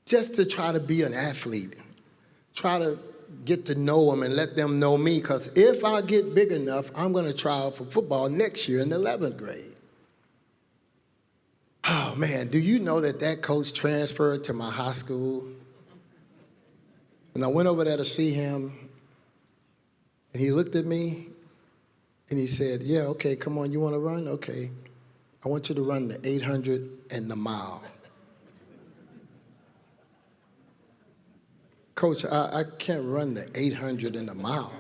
just to try to be an athlete, try to get to know them and let them know me, because if I get big enough, I'm going to try out for football next year in the 11th grade. Oh, man, do you know that coach transferred to my high school? And I went over there to see him, and he looked at me, and he said, yeah, okay, come on, you want to run? Okay. I want you to run the 800 and the mile. Coach, I can't run the 800 and the mile.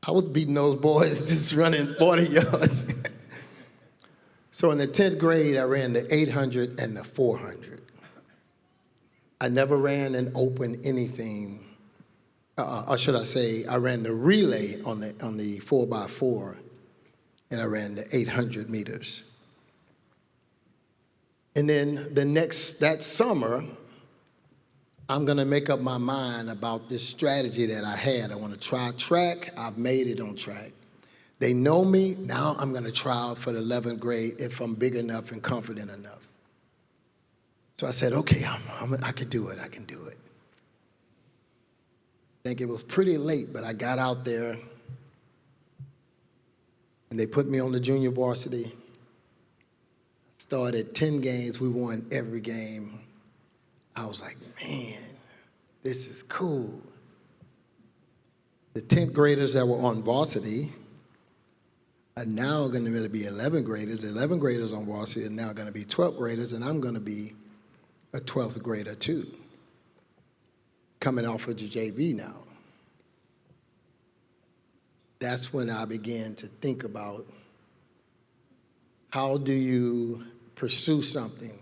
I was beating those boys just running 40 yards. So in the 10th grade, I ran the 800 and the 400. I never ran an open anything, or should I say, I ran the relay on the 4x4, and I ran the 800 meters. And then that summer, I'm gonna make up my mind about this strategy that I had. I wanna try track, I've made it on track. They know me, now I'm gonna try out for the 11th grade if I'm big enough and confident enough. So I said, okay, I can do it, I can do it. I think it was pretty late, but I got out there and they put me on the junior varsity. Started 10 games, we won every game. I was like, man, this is cool. The 10th graders that were on varsity are now going to be 11th graders. The 11th graders on varsity are now going to be 12th graders, and I'm going to be a 12th grader too, coming off of the JV now. That's when I began to think about how do you pursue something.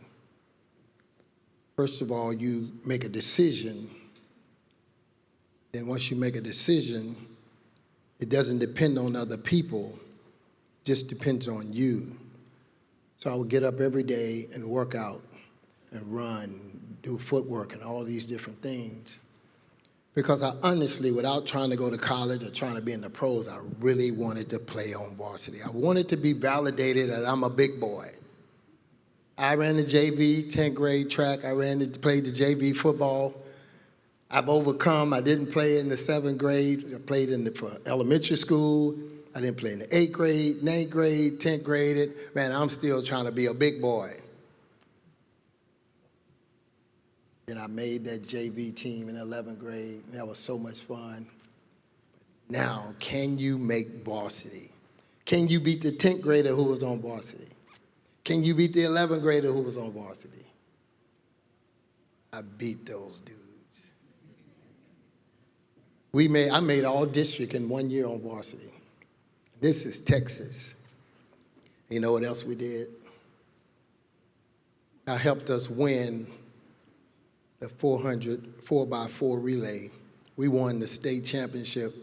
First of all, you make a decision. Then once you make a decision, it doesn't depend on other people, it just depends on you. So I would get up every day and work out and run, do footwork and all these different things. Because I honestly, without trying to go to college or trying to be in the pros, I really wanted to play on varsity. I wanted to be validated that I'm a big boy. I ran the JV 10th grade track. I played the JV football. I've overcome. I didn't play in the 7th grade. I played for elementary school. I didn't play in the 8th grade, 9th grade, 10th grade. Man, I'm still trying to be a big boy. And I made that JV team in 11th grade. That was so much fun. Now, can you make varsity? Can you beat the 10th grader who was on varsity? Can you beat the 11th grader who was on varsity? I beat those dudes. I made all district in 1 year on varsity. This is Texas. You know what else we did? I helped us win the 400 4x4 relay. We won the state championship.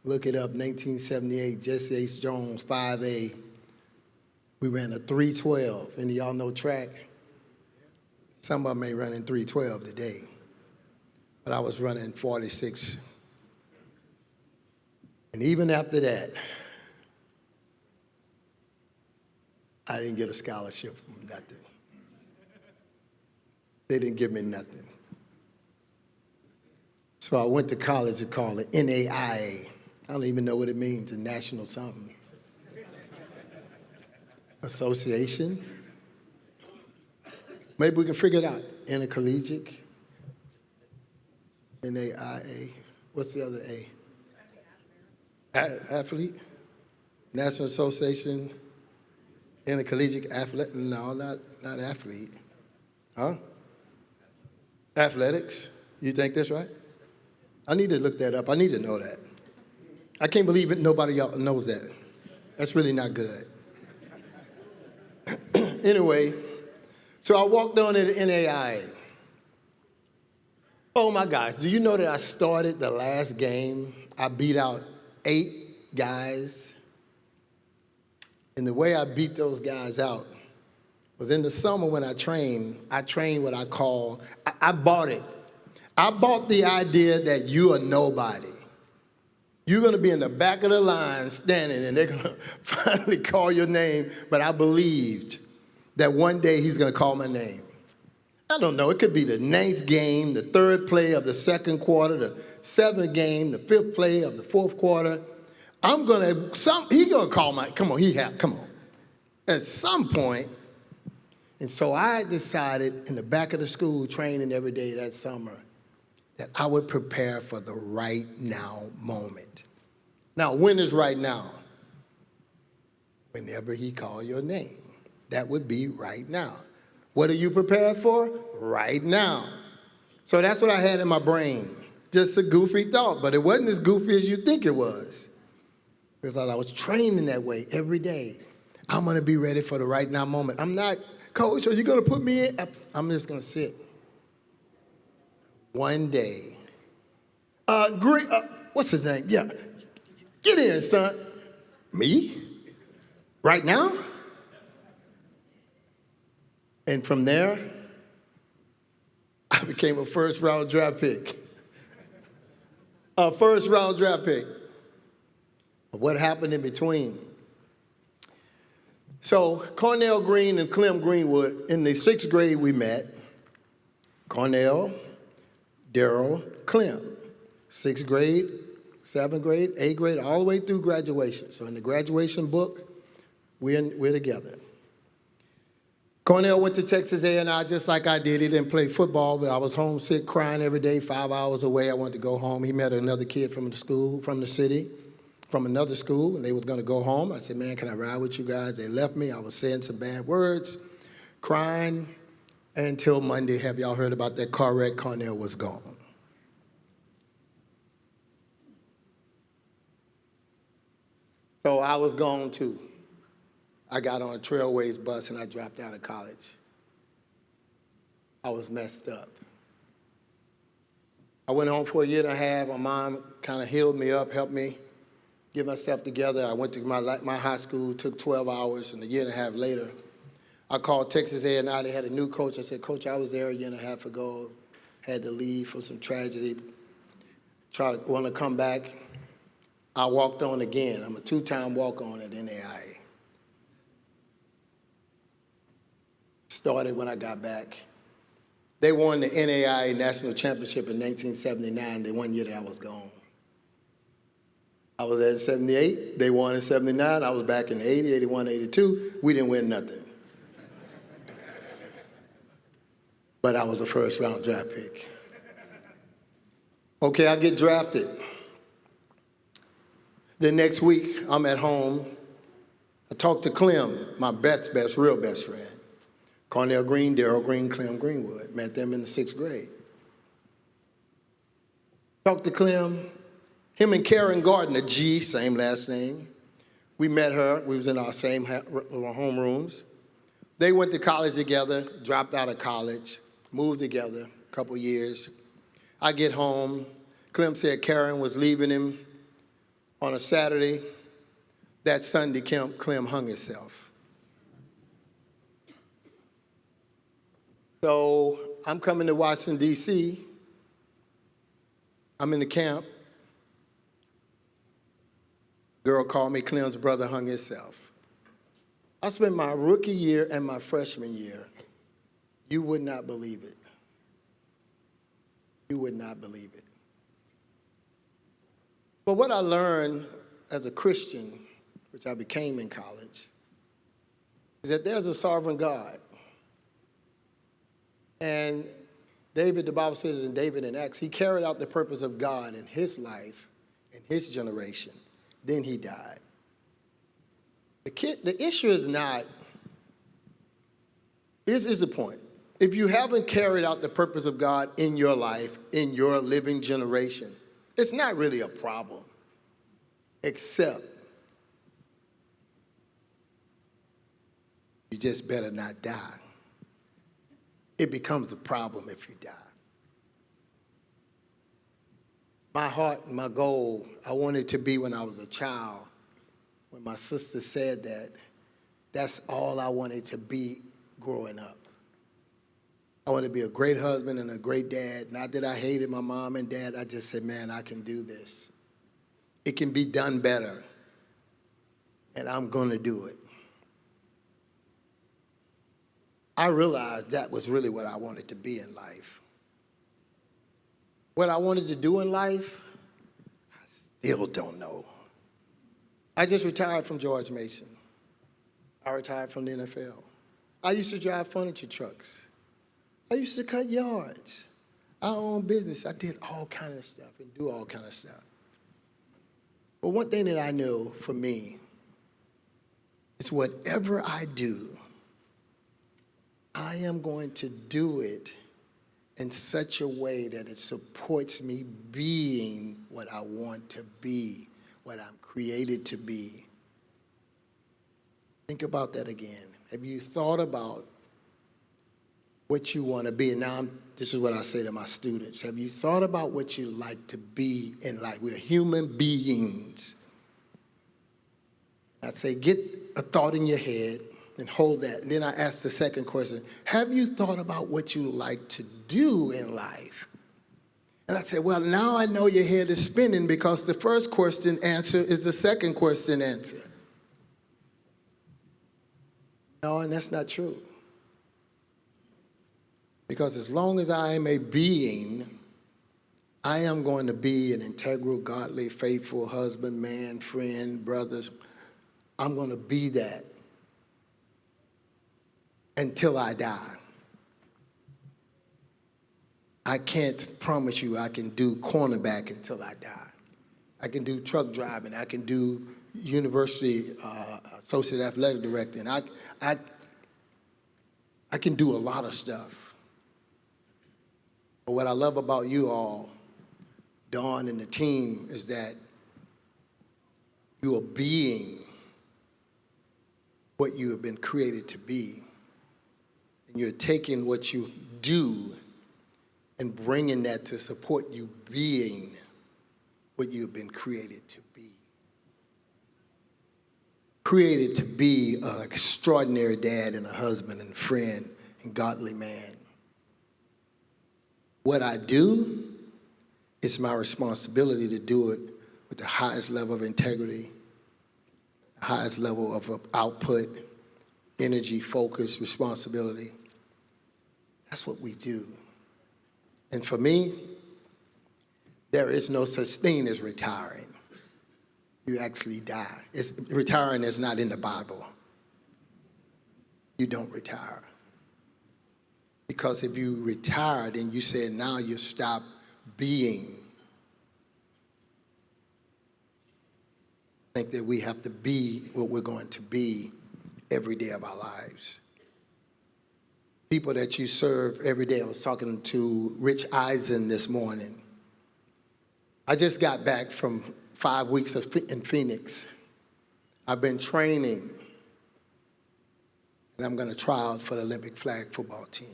Look it up, 1978, Jesse H. Jones, 5A. We ran a 3:12. Any of y'all know track? Some of them ain't running 3:12 today. But I was running 46. And even after that, I didn't get a scholarship from nothing. They didn't give me nothing. So I went to college and called it NAIA. I don't even know what it means, a national something. Association. Maybe we can figure it out. Intercollegiate. NAIA. What's the other A? Athlete? National Association. Intercollegiate Athlete. No, not athlete. Huh? Athletics. You think that's right? I need to look that up. I need to know that. I can't believe it. Nobody else knows that. That's really not good. Anyway, so I walked on to the NAIA. Oh my gosh, do you know that I started the last game? I beat out 8 guys. And the way I beat those guys out was in the summer when I trained what I call, I bought it. I bought the idea that you are nobody. You're going to be in the back of the line standing, and they're going to finally call your name. But I believed that one day he's going to call my name. I don't know. It could be the 9th game, the 3rd play of the 2nd quarter, the 7th game, the 5th play of the 4th quarter. He's going to call my, come on. At some point. And so I decided in the back of the school, training every day that summer, that I would prepare for the right now moment. Now, when is right now? Whenever he called your name. That would be right now. What are you prepared for? Right now. So that's what I had in my brain. Just a goofy thought, but it wasn't as goofy as you think it was. Because I was training that way every day. I'm going to be ready for the right now moment. I'm not, Coach, are you going to put me in? I'm just going to sit. One day. Green, what's his name? Yeah. Get in, son. Me? Right now? And from there, I became a first-round draft pick. A first-round draft pick. What happened in between? So Cornell Green and Clem Greenwood, in the 6th grade we met. Cornell, Darrell, Clem. 6th grade, 7th grade, 8th grade, all the way through graduation. So in the graduation book, we're together. Cornell went to Texas A&I just like I did. He didn't play football, but I was homesick, crying every day, 5 hours away. I wanted to go home. He met another kid from the school, from the city, from another school, and they was going to go home. I said, man, can I ride with you guys? They left me. I was saying some bad words, crying, until Monday. Have y'all heard about that car wreck? Cornell was gone. So I was gone too. I got on a Trailways bus and I dropped out of college. I was messed up. I went home for a year and a half. My mom kind of healed me up, helped me get myself together. I went to my high school, took 12 hours, and a year and a half later, I called Texas A&I. They had a new coach. I said, Coach, I was there a year and a half ago, had to leave for some tragedy, want to come back. I walked on again. I'm a 2-time walk-on at NAIA. Started when I got back. They won the NAIA National Championship in 1979, the 1 year that I was gone. I was there in 78, they won in 79, I was back in 80, 81, 82. We didn't win nothing. But I was a first-round draft pick. Okay, I get drafted. The next week, I'm at home. I talked to Clem, my real best friend. Cornell Green, Darrell Green, Clem Greenwood. Met them in the 6th grade. Talked to Clem. Him and Karen Gardner, G, same last name. We met her. We was in our same homerooms. They went to college together, dropped out of college, moved together a couple years. I get home. Clem said Karen was leaving him on a Saturday. That Sunday, Clem hung himself. So I'm coming to Washington, D.C. I'm in the camp. Girl called me, Clem's brother hung himself. I spent my rookie year and my freshman year. You would not believe it. You would not believe it. But what I learned as a Christian, which I became in college, is that there's a sovereign God. And David, the Bible says in David in Acts, he carried out the purpose of God in his life, in his generation. Then he died. The issue is not, this is the point. If you haven't carried out the purpose of God in your life, in your living generation, it's not really a problem, except you just better not die. It becomes a problem if you die. My heart and my goal, I wanted to be when I was a child. When my sister said that, that's all I wanted to be growing up. I wanted to be a great husband and a great dad. Not that I hated my mom and dad. I just said, man, I can do this. It can be done better. And I'm going to do it. I realized that was really what I wanted to be in life. What I wanted to do in life, I still don't know. I just retired from George Mason. I retired from the NFL. I used to drive furniture trucks. I used to cut yards. our own business. I did all kind of stuff and do all kind of stuff. But one thing that I know for me is whatever I do, I am going to do it in such a way that it supports me being what I want to be, what I'm created to be. Think about that again. Have you thought about what you want to be? And now this is what I say to my students. Have you thought about what you like to be in life? We're human beings. I say, get a thought in your head and hold that. And then I ask the second question, have you thought about what you like to do in life? And I say, well, now I know your head is spinning because the first question answer is the second question answer. No, and that's not true. Because as long as I am a being, I am going to be an integral, godly, faithful husband, man, friend, brothers. I'm going to be that until I die. I can't promise you I can do cornerback until I die. I can do truck driving. I can do university associate athletic directing. I can do a lot of stuff. But what I love about you all, Dawn and the team, is that you are being what you have been created to be. And you're taking what you do and bringing that to support you being what you've been created to be. Created to be an extraordinary dad and a husband and friend and godly man. What I do, it's my responsibility to do it with the highest level of integrity, the highest level of output, energy, focus, responsibility. That's what we do. And for me, there is no such thing as retiring. You actually die. Retiring is not in the Bible. You don't retire. Because if you retire, then you say now you stop being. I think that we have to be what we're going to be every day of our lives. People that you serve every day. I was talking to Rich Eisen this morning. I just got back from 5 weeks in Phoenix. I've been training, and I'm going to try out for the Olympic flag football team.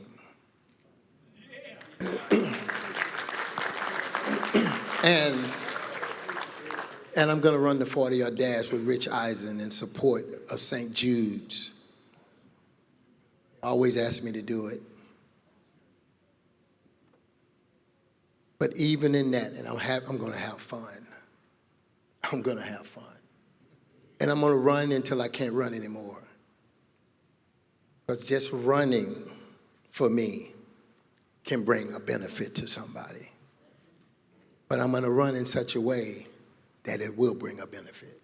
and I'm going to run the 40-yard dash with Rich Eisen in support of St. Jude's. Always asked me to do it. But even in that, and I'm going to have fun. I'm going to have fun. And I'm going to run until I can't run anymore. Because just running, for me, can bring a benefit to somebody. But I'm going to run in such a way that it will bring a benefit.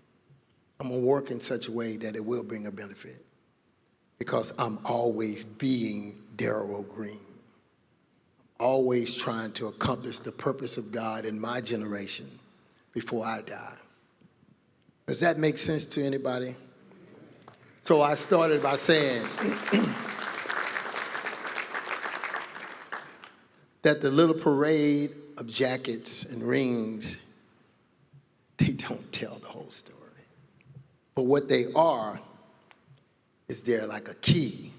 I'm going to work in such a way that it will bring a benefit. Because I'm always being Darrell Green. Always trying to accomplish the purpose of God in my generation before I die. Does that make sense to anybody? So I started by saying that the little parade of jackets and rings, they don't tell the whole story. But what they are is they're like a key.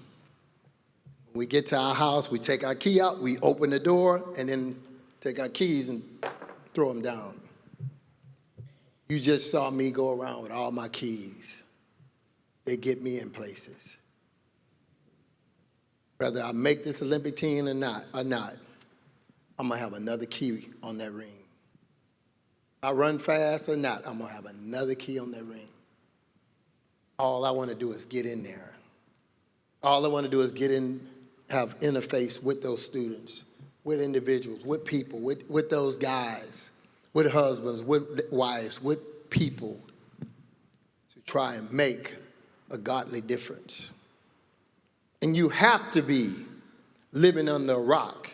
When we get to our house, we take our key out, we open the door, and then take our keys and throw them down. You just saw me go around with all my keys. They get me in places. Whether I make this Olympic team or not, I'm gonna have another key on that ring. I run fast or not, I'm gonna have another key on that ring. All I want to do is get in there. All I want to do is get in, have interface with those students, with individuals, with people, with those guys, with husbands, with wives, with people, to try and make a godly difference. And you have to be living under a rock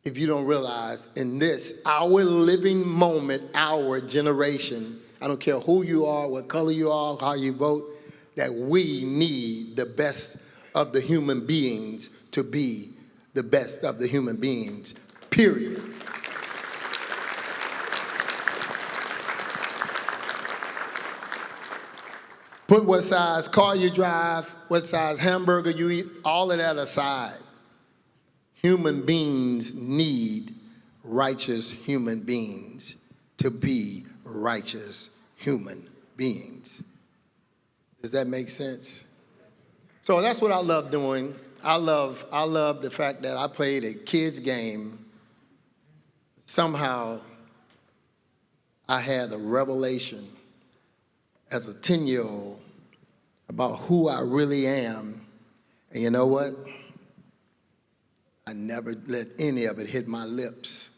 if you don't realize in this, our living moment, our generation, I don't care who you are, what color you are, how you vote, that we need the best of the human beings to be the best of the human beings, period. Put what size car you drive, what size hamburger you eat, all of that aside. Human beings need righteous human beings to be righteous human beings. Does that make sense? So that's what I love doing. I love the fact that I played a kids game. Somehow I had a revelation as a 10-year-old about who I really am. And you know what? I never let any of it hit my lips.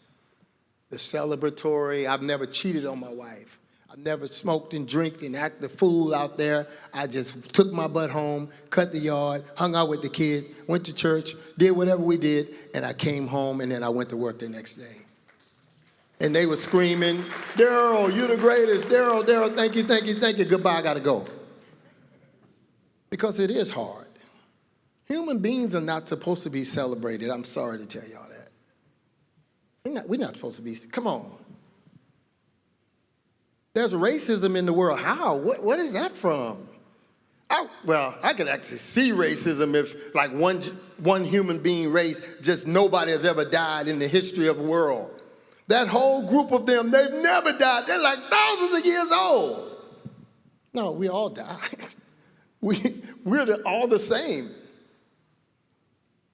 The celebratory, I've never cheated on my wife. I've never smoked and drank and acted a fool out there. I just took my butt home, cut the yard, hung out with the kids, went to church, did whatever we did, and I came home and then I went to work the next day. And they were screaming, Darrell, you're the greatest. Darrell, thank you, thank you, thank you. Goodbye, I gotta go. Because it is hard. Human beings are not supposed to be celebrated. I'm sorry to tell y'all that. We're not supposed to be, come on. There's racism in the world. How? What is that from? Well, I could actually see racism if like one human being race, just nobody has ever died in the history of the world. That whole group of them, they've never died. They're like thousands of years old. No, we all die. We're all the same.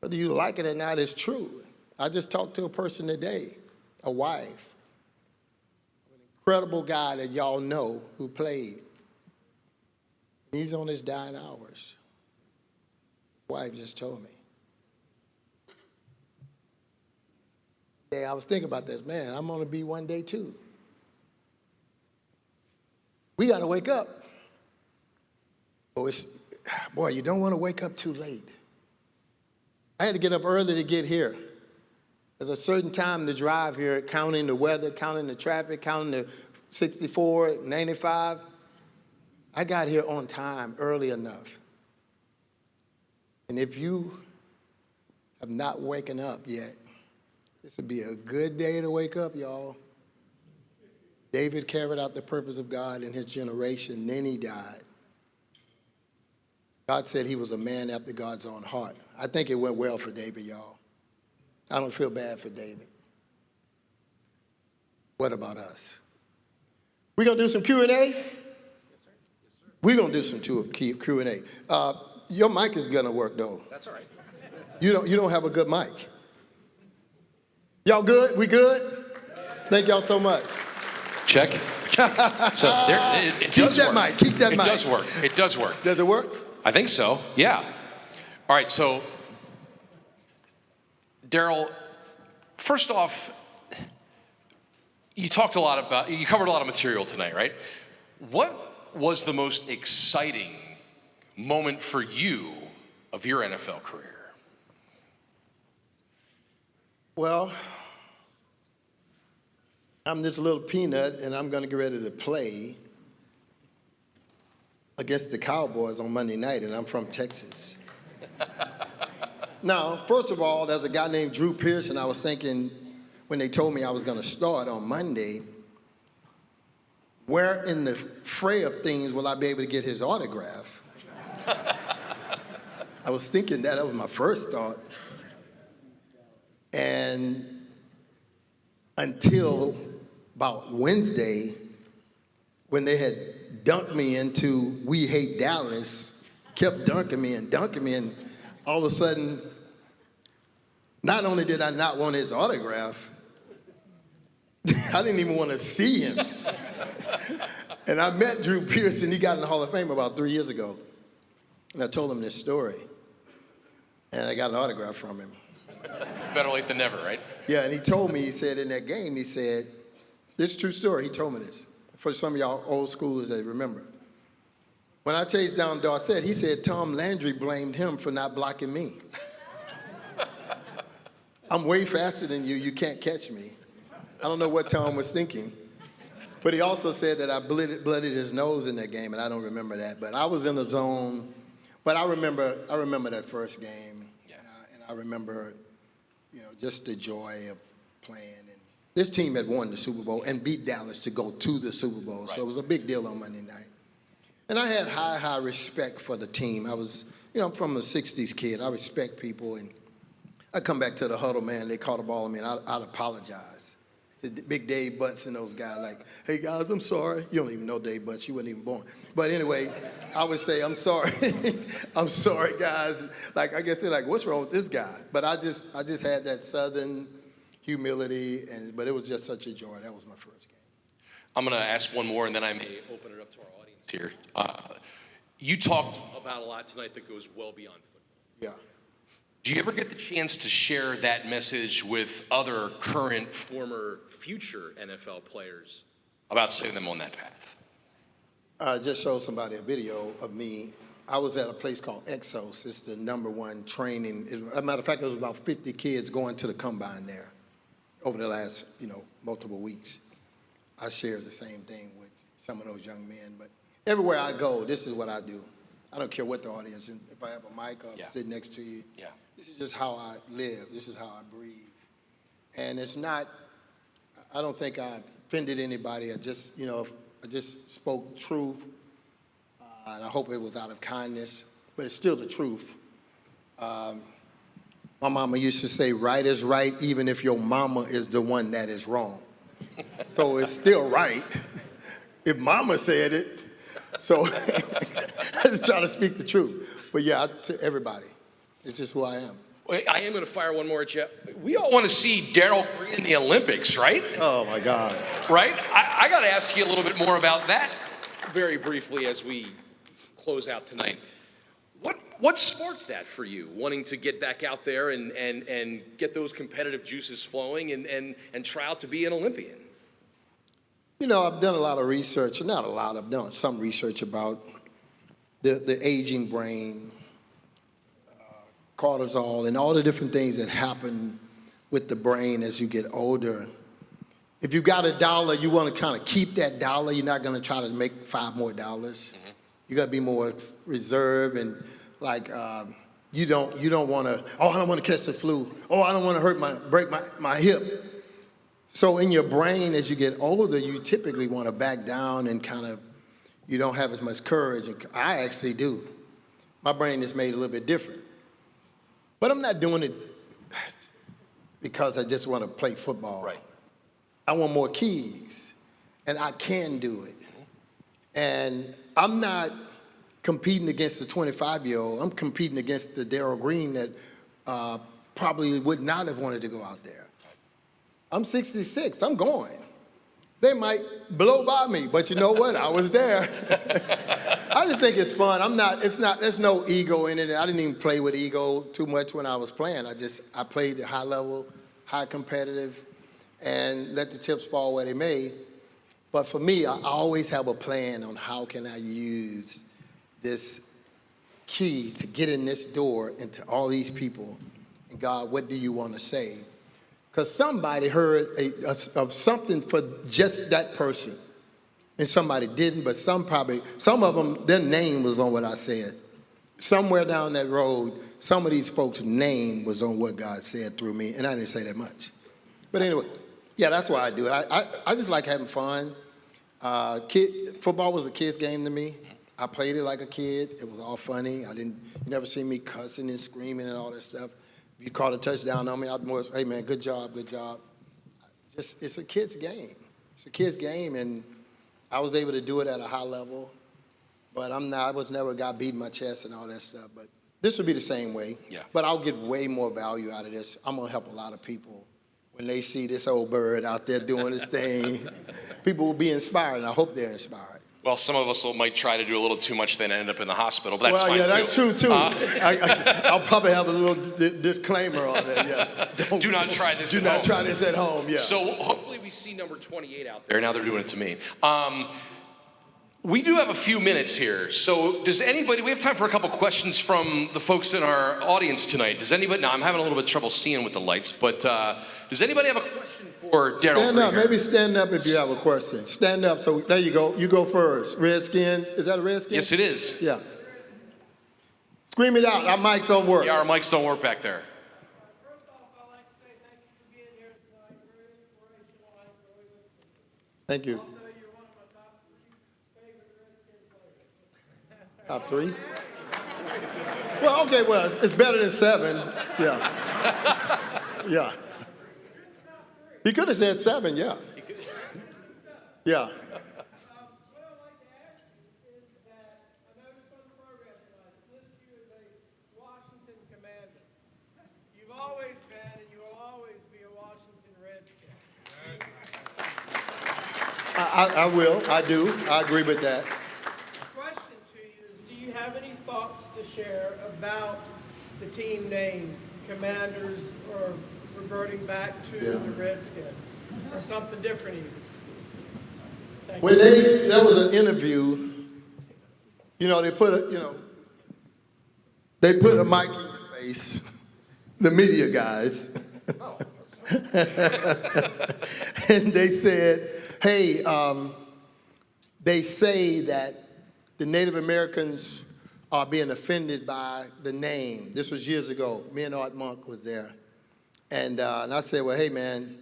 Whether you like it or not, it's true. I just talked to a person today, a wife, an incredible guy that y'all know who played. He's on his dying hours. His wife just told me. Yeah, I was thinking about this. Man, I'm going to be one day too. We got to wake up. Boy, you don't want to wake up too late. I had to get up early to get here. There's a certain time to drive here, counting the weather, counting the traffic, counting the 64, 95. I got here on time, early enough. And if you have not waken up yet, this would be a good day to wake up, y'all. David carried out the purpose of God in his generation, then he died. God said he was a man after God's own heart. I think it went well for David, y'all. I don't feel bad for David. What about us? We're going to do some Q&A? Yes, sir. We're going to do some Q&A. Your mic is going to work, though. That's all right. You don't have a good mic. Y'all good? We good? Thank y'all so much. Check. So there, it Keep does that work. mic. Keep that mic. It does work. It does work. Does it work? I think so. Yeah. All right. So, Darrell, first off, you covered a lot of material tonight, right? What was the most exciting moment for you of your NFL career? Well, I'm this little peanut, and I'm going to get ready to play against the Cowboys on Monday night, and I'm from Texas. Now, first of all, there's a guy named Drew Pearson. I was thinking when they told me I was going to start on Monday, where in the fray of things will I be able to get his autograph? I was thinking that was my first thought. And until about Wednesday, when they had dunked me into We Hate Dallas, kept dunking me, and all of a sudden, not only did I not want his autograph, I didn't even want to see him. And I met Drew Pearson. He got in the Hall of Fame about 3 years ago. And I told him this story. And I got an autograph from him. Better late than never, right? Yeah, and he told me, he said in that game, he said, this is a true story, he told me this, for some of y'all old schoolers that remember. When I chased down Dorsett, he said Tom Landry blamed him for not blocking me. I'm way faster than you. You can't catch me. I don't know what Tom was thinking. But he also said that I blooded his nose in that game, and I don't remember that. But I was in the zone. But I remember that first game, and I remember, just the joy of playing. And this team had won the Super Bowl and beat Dallas to go to the Super Bowl, so it was a big deal on Monday night. And I had high respect for the team. I was, I'm from a '60s kid. I respect people, and I come back to the huddle, man. They caught a ball on me, and I'd apologize. Big Dave Butts and those guys, like, hey, guys, I'm sorry. You don't even know Dave Butts. You weren't even born. But anyway, I would say, I'm sorry. I'm sorry, guys. Like, I guess they're like, what's wrong with this guy? But I just had that Southern humility, but it was just such a joy. That was my first game. I'm going to ask one more, and then I may open it up to our audience here. You talked about a lot tonight that goes well beyond football. Yeah. Do you ever get the chance to share that message with other current, former, future NFL players about setting them on that path? I just showed somebody a video of me. I was at a place called Exos. It's the #1 training. As a matter of fact, there was about 50 kids going to the combine there over the last, multiple weeks. I shared the same thing with some of those young men. But everywhere I go, this is what I do. I don't care what the audience is. If I have a mic, I'll sit next to you. Yeah. This is just how I live. This is how I breathe. And it's not, I don't think I offended anybody. I just, I just spoke truth. And I hope it was out of kindness, but it's still the truth. My mama used to say, right is right, even if your mama is the one that is wrong. So it's still right if mama said it. So I just try to speak the truth. But yeah, to everybody, it's just who I am. I am going to fire one more at you. We all want to see Darrell Green in the Olympics, right? Oh, my God. Right? I got to ask you a little bit more about that very briefly as we close out tonight. What sparked that for you, wanting to get back out there and get those competitive juices flowing and try out to be an Olympian? I've done a lot of research, not a lot, I've done some research about the aging brain, cortisol, and all the different things that happen with the brain as you get older. If you got $1, you want to kind of keep that dollar. You're not going to try to make $5 more. You got to be more reserved and like you don't want to. Oh, I don't want to catch the flu. Oh, I don't want to break my hip. So in your brain, as you get older, you typically want to back down and kind of, you don't have as much courage. And I actually do. My brain is made a little bit different. But I'm not doing it because I just want to play football. Right. I want more keys, and I can do it. And I'm not competing against the 25-year-old. I'm competing against the Darrell Green that probably would not have wanted to go out there. I'm 66. I'm going. They might blow by me, but you know what? I was there. I just think it's fun. There's no ego in it. I didn't even play with ego too much when I was playing. I played at high level, high competitive, and let the chips fall where they may. But for me, I always have a plan on how can I use this key to get in this door into all these people. And God, what do you want to say? Because somebody heard something for just that person. And somebody didn't, but some of them, their name was on what I said. Somewhere down that road, some of these folks' name was on what God said through me, and I didn't say that much. But anyway, yeah, that's why I do it. I just like having fun. Football was a kid's game to me. I played it like a kid. It was all funny. You never see me cussing and screaming and all that stuff. If you caught a touchdown on me, I'd more say, hey, man, good job, good job. It's a kid's game. It's a kid's game, and I was able to do it at a high level. But I was never a guy beating my chest and all that stuff. But this would be the same way. Yeah. But I'll get way more value out of this. I'm going to help a lot of people. When they see this old bird out there doing his thing, people will be inspired, and I hope they're inspired. Well, some of us might try to do a little too much, then end up in the hospital, but that's fine, yeah, too. that's true, too. I'll probably have a little disclaimer on that, yeah. Do not try this at home. Do not try this at home, yeah. So hopefully we see number 28 out there. Now they're doing it to me. We do have a few minutes here, so does anybody, we have time for a couple questions from the folks in our audience tonight. Does anybody, now I'm having a little bit of trouble seeing with the lights, but does anybody have a question for Darrell? Stand up, maybe stand up if you have a question. Stand up, so there you go first. Redskins, is that a Redskin? Yes, it is. Yeah. Scream it out, our mics don't work. Yeah, our mics don't work back there. Thank you. Top three? Well, okay, well, it's better than 7. Yeah. Yeah. He could have said 7, yeah. Yeah. You've always been and you will always be a Washington Redskin. I will, I do. I agree with that. The question to you is, do you have any thoughts to share about the team name, Commanders, or reverting back to the Redskins, or something different even? Thank When you. there was an interview, they put a mic in your face, the media guys, and they said, hey, they say that the Native Americans are being offended by the name. This was years ago. Me and Art Monk was there. And I said, well, hey, man,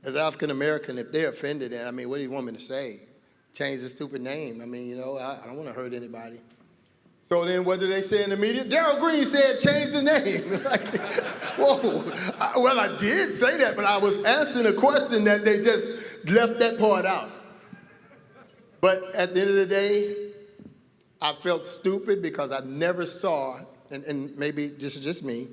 as African American, if they're offended, I mean, what do you want me to say? Change the stupid name. I mean, I don't want to hurt anybody. So then what did they say in the media? Darrell Green said, change the name. Like, whoa. Well, I did say that, but I was answering a question that they just left that part out. But at the end of the day, I felt stupid because I never saw, and maybe this is just me,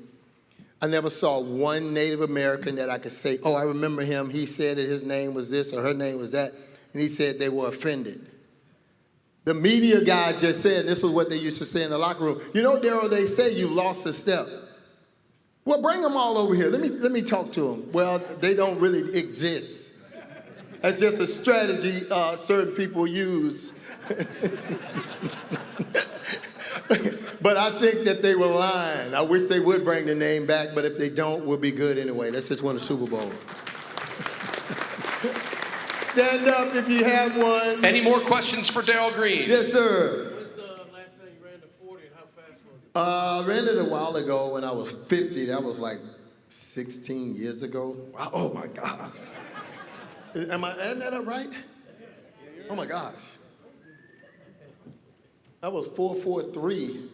I never saw one Native American that I could say, oh, I remember him. He said that his name was this or her name was that, and he said they were offended. The media guy just said, this is what they used to say in the locker room. You know, Darrell, they say you lost a step. Well, bring them all over here. Let me talk to them. Well, they don't really exist. That's just a strategy certain people use. But I think that they were lying. I wish they would bring the name back, but if they don't, we'll be good anyway. Let's just win the Super Bowl. Stand up if you have one. Any more questions for Darrell Green? Yes, sir. When's the last time you ran to 40 and how fast was it? I ran it a while ago when I was 50. That was like 16 years ago. Wow, oh my gosh. Am I adding that up right? Oh my gosh. That was 4:43.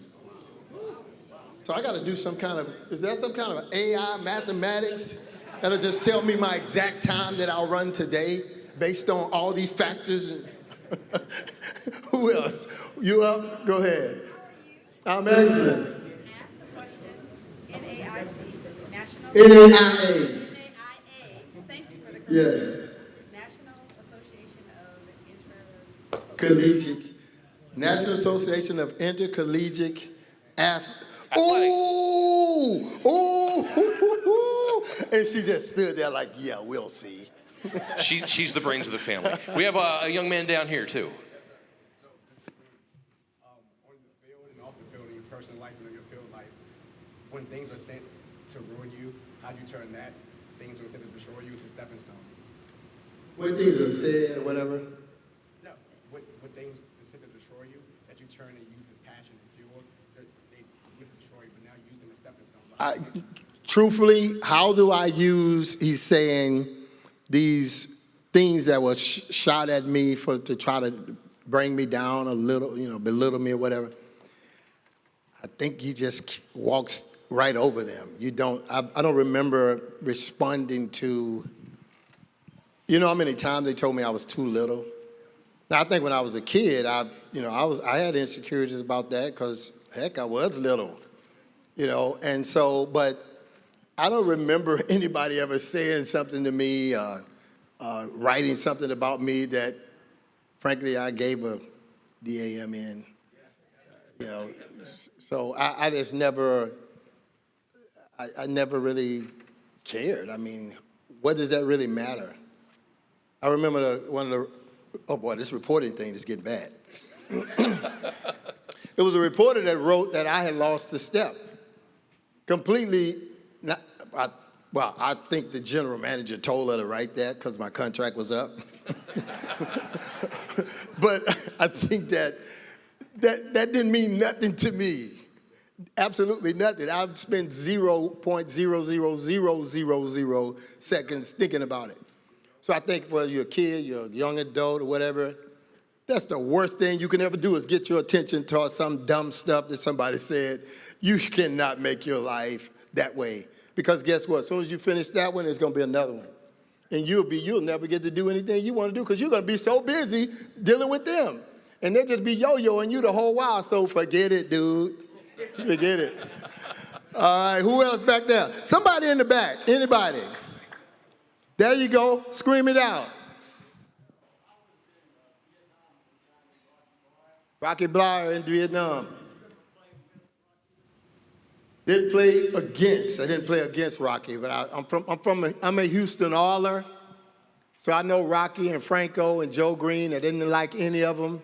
So I got to do some kind of, is there some kind of AI mathematics that'll just tell me my exact time that I'll run today based on all these factors? Who else? You up? Go ahead. I'm excellent. NAIA. Thank you for the correction. Yes. National Association of Collegiate. National Association of Intercollegiate Athletes. Ooh! Ooh! And she just stood there like, yeah, we'll see. She's the brains of the family. We have a young man down here, too. On the field and off the field, in your personal life and in your field life, when things are sent to ruin you, how do you turn that? Things are sent to destroy you to stepping stones. When things are said or whatever. No, what things are sent to destroy you, that you turn and use as passion and fuel, they used to destroy you, but now you use them as stepping stones. Truthfully, how do I use, he's saying, these things that were shot at me to try to bring me down a little, belittle me or whatever. I think he just walks right over them. I don't remember responding to, how many times they told me I was too little. Now, I think when I was a kid, I had insecurities about that because, heck, I was little, and so, but I don't remember anybody ever saying something to me, writing something about me that, frankly, I gave a DAM in, So I just never, I never really cared. I mean, what does that really matter? I remember oh boy, this reporting thing is getting bad. It was a reporter that wrote that I had lost a step. Completely, I think the general manager told her to write that because my contract was up. But I think that didn't mean nothing to me. Absolutely nothing. I've spent 0.00000 seconds thinking about it. So I think whether you're a kid, you're a young adult or whatever, that's the worst thing you can ever do is get your attention towards some dumb stuff that somebody said. You cannot make your life that way. Because guess what? As soon as you finish that one, there's going to be another one. And you'll never get to do anything you want to do because you're going to be so busy dealing with them. And they'll just be yo-yoing you the whole while. So forget it, dude. Forget it. All right, who else back there? Somebody in the back. Anybody? There you go. Scream it out. Rocky Blyer in Vietnam. Didn't play against. I didn't play against Rocky, but I'm a Houston Oiler, so I know Rocky and Franco and Joe Green. I didn't like any of them.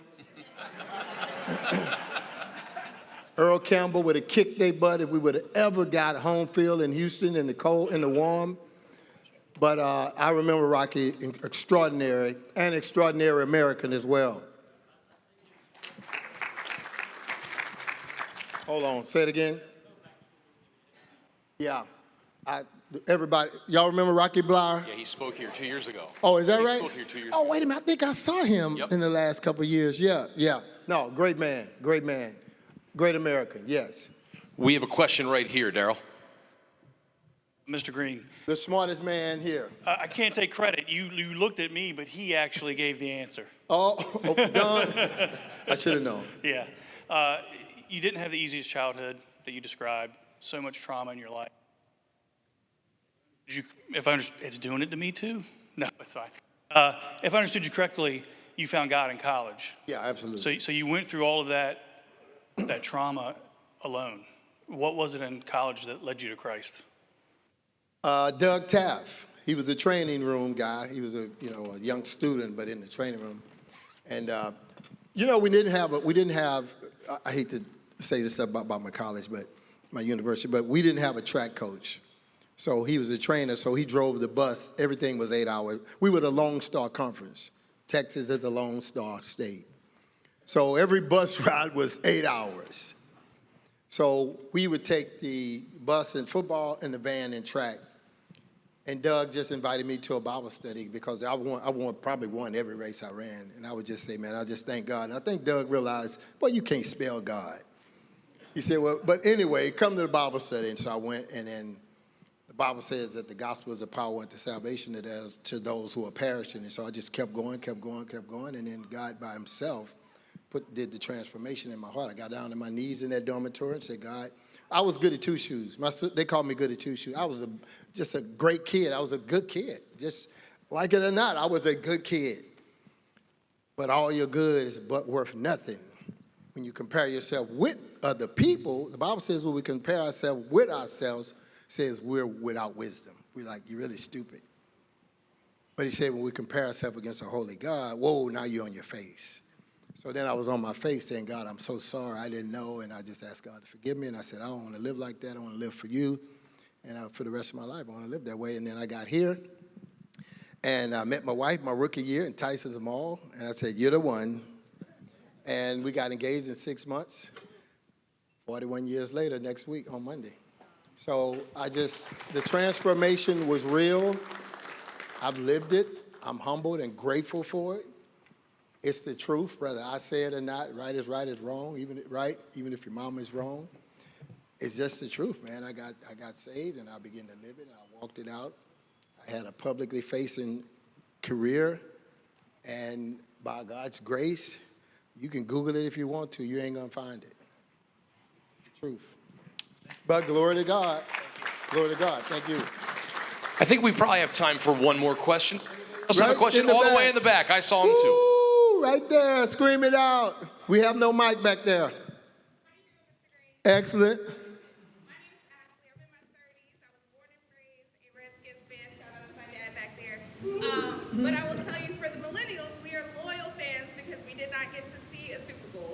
Earl Campbell would have kicked their butt if we would have ever got home field in Houston in the cold, in the warm. But I remember Rocky extraordinary and extraordinary American as well. Hold on, say it again. Yeah, everybody, y'all remember Rocky Blyer? Yeah, he spoke here 2 years ago. Oh, is that right? He spoke here 2 years Oh, ago. wait a minute, I think I saw him in the last couple of years. Yeah. No, great man, great American, yes. We have a question right here, Darrell. Mr. Green. The smartest man here. I can't take credit. You looked at me, but he actually gave the answer. Oh, Don, I should have known. Yeah. You didn't have the easiest childhood that you described. So much trauma in your life. It's doing it to me too? No, it's fine. If I understood you correctly, you found God in college. Yeah, absolutely. So you went through all of that trauma alone. What was it in college that led you to Christ? Doug Taft. He was a training room guy. He was a young student, but in the training room. And we didn't have. I hate to say this stuff about my college, but my university, but we didn't have a track coach. So he was a trainer, so he drove the bus. Everything was 8 hours. We were the Lone Star Conference. Texas is the Lone Star State. So every bus ride was 8 hours. So we would take the bus in football and the van in track. And Doug just invited me to a Bible study because I probably won every race I ran. And I would just say, man, I just thank God. And I think Doug realized, well, you can't spell God. He said, well, but anyway, come to the Bible study. And so I went, and then the Bible says that the gospel is a power unto salvation to those who are perishing. And so I just kept going. And then God by himself did the transformation in my heart. I got down on my knees in that dormitory and said, God, I was good at two shoes. They called me good at two shoes. I was just a great kid. I was a good kid. Just like it or not, I was a good kid. But all your good is but worth nothing. When you compare yourself with other people, the Bible says when we compare ourselves with ourselves, says we're without wisdom. We're like, you're really stupid. But he said when we compare ourselves against a holy God, whoa, now you're on your face. So then I was on my face saying, God, I'm so sorry, I didn't know, and I just asked God to forgive me, and I said, I don't want to live like that, I want to live for you, and for the rest of my life, I want to live that way. And then I got here, and I met my wife my rookie year in Tyson's Mall, and I said, you're the one. And we got engaged in 6 months, 41 years later, next week on Monday. So the transformation was real. I've lived it. I'm humbled and grateful for it. It's the truth, whether I say it or not. Right is wrong, even if your mama is wrong. It's just the truth, man. I got saved, and I began to live it, and I walked it out. I had a publicly facing career, and by God's grace, you can Google it if you want to. You ain't going to find it. It's the truth. But glory to God. Glory to God. Thank you. I think we probably have time for one more question. Let's have a question all the way in the back. I saw him too. Ooh, right there. Scream it out. We have no mic back there. Excellent. But I will tell you, for the millennials, we are loyal fans because we did not get to see a Super Bowl.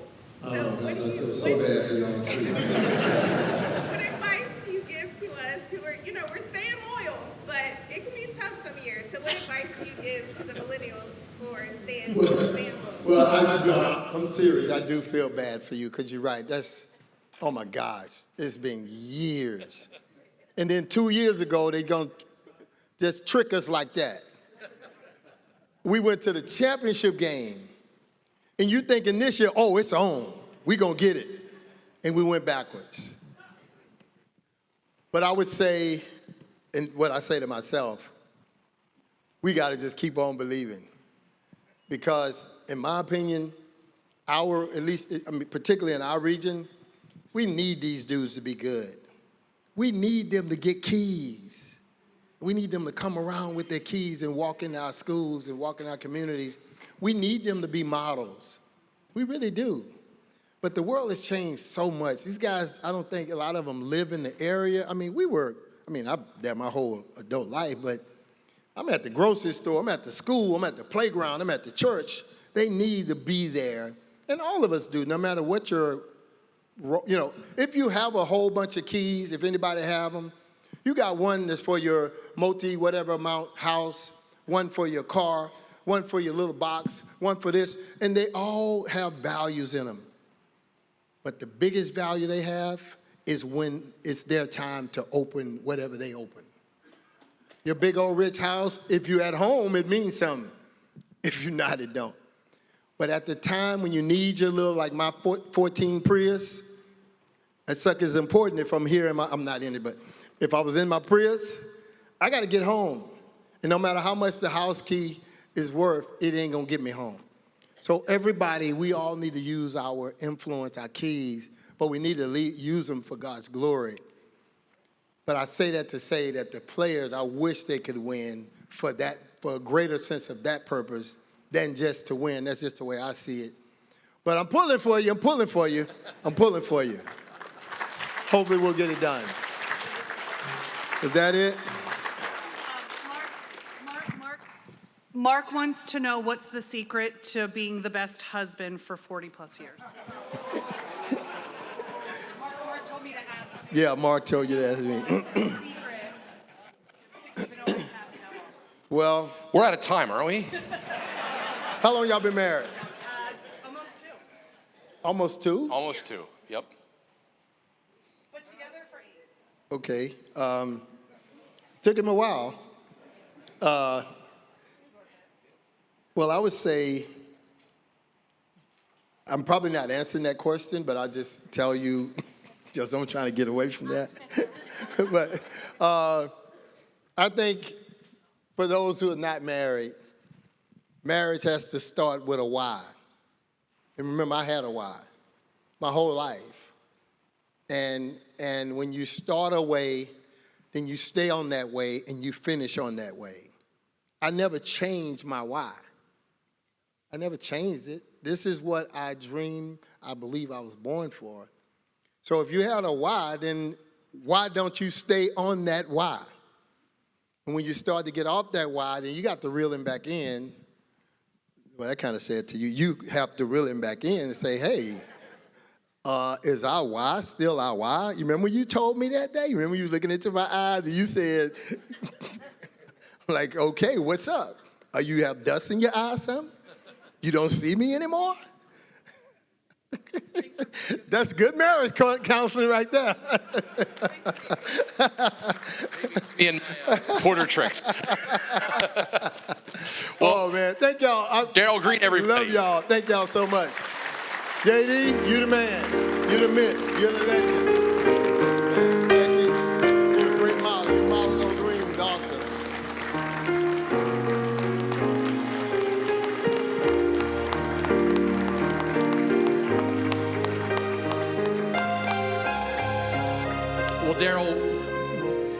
Oh, God, I feel so bad for y'all, too. What advice do you give to us who are, we're staying loyal, but it can be tough some years. So what advice do you give to the millennials for staying loyal? Well, I'm serious. I do feel bad for you because you're right. Oh my gosh, it's been years. And then 2 years ago, they're going to just trick us like that. We went to the championship game, and you thinking this year, oh, it's on. We're going to get it. And we went backwards. But I would say, and what I say to myself, we got to just keep on believing. Because, in my opinion, particularly in our region, we need these dudes to be good. We need them to get keys. We need them to come around with their keys and walk in our schools and walk in our communities. We need them to be models. We really do. But the world has changed so much. These guys, I don't think a lot of them live in the area. I've been there my whole adult life, but I'm at the grocery store, I'm at the school, I'm at the playground, I'm at the church. They need to be there. And all of us do, no matter what if you have a whole bunch of keys, if anybody have them, you got one that's for your whatever amount house, one for your car, one for your little box, one for this, and they all have values in them. But the biggest value they have is when it's their time to open whatever they open. Your big old rich house, if you're at home, it means something. If you're not, it don't. But at the time when you need your little, like my 14 Prius, that sucker's important if I'm here, I'm not in it, but if I was in my Prius, I got to get home. And no matter how much the house key is worth, it ain't going to get me home. So everybody, we all need to use our influence, our keys, but we need to use them for God's glory. But I say that to say that the players, I wish they could win for a greater sense of that purpose than just to win. That's just the way I see it. But I'm pulling for you, I'm pulling for you, I'm pulling for you. Hopefully we'll get it done. Is that it? Mark wants to know what's the secret to being the best husband for 40-plus years. Mark told me to ask. Yeah, Mark told you to ask me. Well, we're out of time, aren't we? How long y'all been married? Almost 2. Almost 2? Almost 2, yep. But together for 8. Okay. Took him a while. Well, I would say, I'm probably not answering that question, but I'll just tell you, just I'm trying to get away from that. But I think for those who are not married, marriage has to start with a why. And remember, I had a why my whole life. And when you start a way, then you stay on that way and you finish on that way. I never changed my why. I never changed it. This is what I dream, I believe I was born for. So if you had a why, then why don't you stay on that why? And when you start to get off that why, then you got to reel him back in. Well, that kind of said to you, you have to reel him back in and say, hey, is our why still our why? You remember when you told me that day? You remember you was looking into my eyes and you said, like, okay, what's up? You have dust in your eyes, something? You don't see me anymore? That's good marriage counseling right there. Me and Porter tricks. Oh, man. Thank y'all. Darrell Green, everybody. Love y'all. Thank y'all so much. JD, you the man. You the myth. You're the legend. Becky, you're a great model. You model those rings also. Well, Darrell,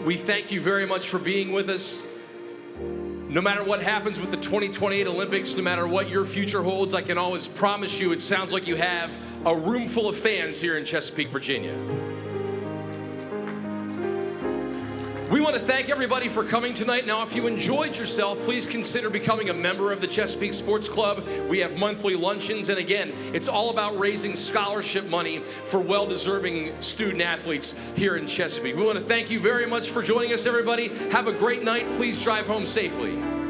we thank you very much for being with us. No matter what happens with the 2028 Olympics, no matter what your future holds, I can always promise you it sounds like you have a room full of fans here in Chesapeake, Virginia. We want to thank everybody for coming tonight. Now, if you enjoyed yourself, please consider becoming a member of the Chesapeake Sports Club. We have monthly luncheons, and again, it's all about raising scholarship money for well-deserving student athletes here in Chesapeake. We want to thank you very much for joining us, everybody. Have a great night. Please drive home safely.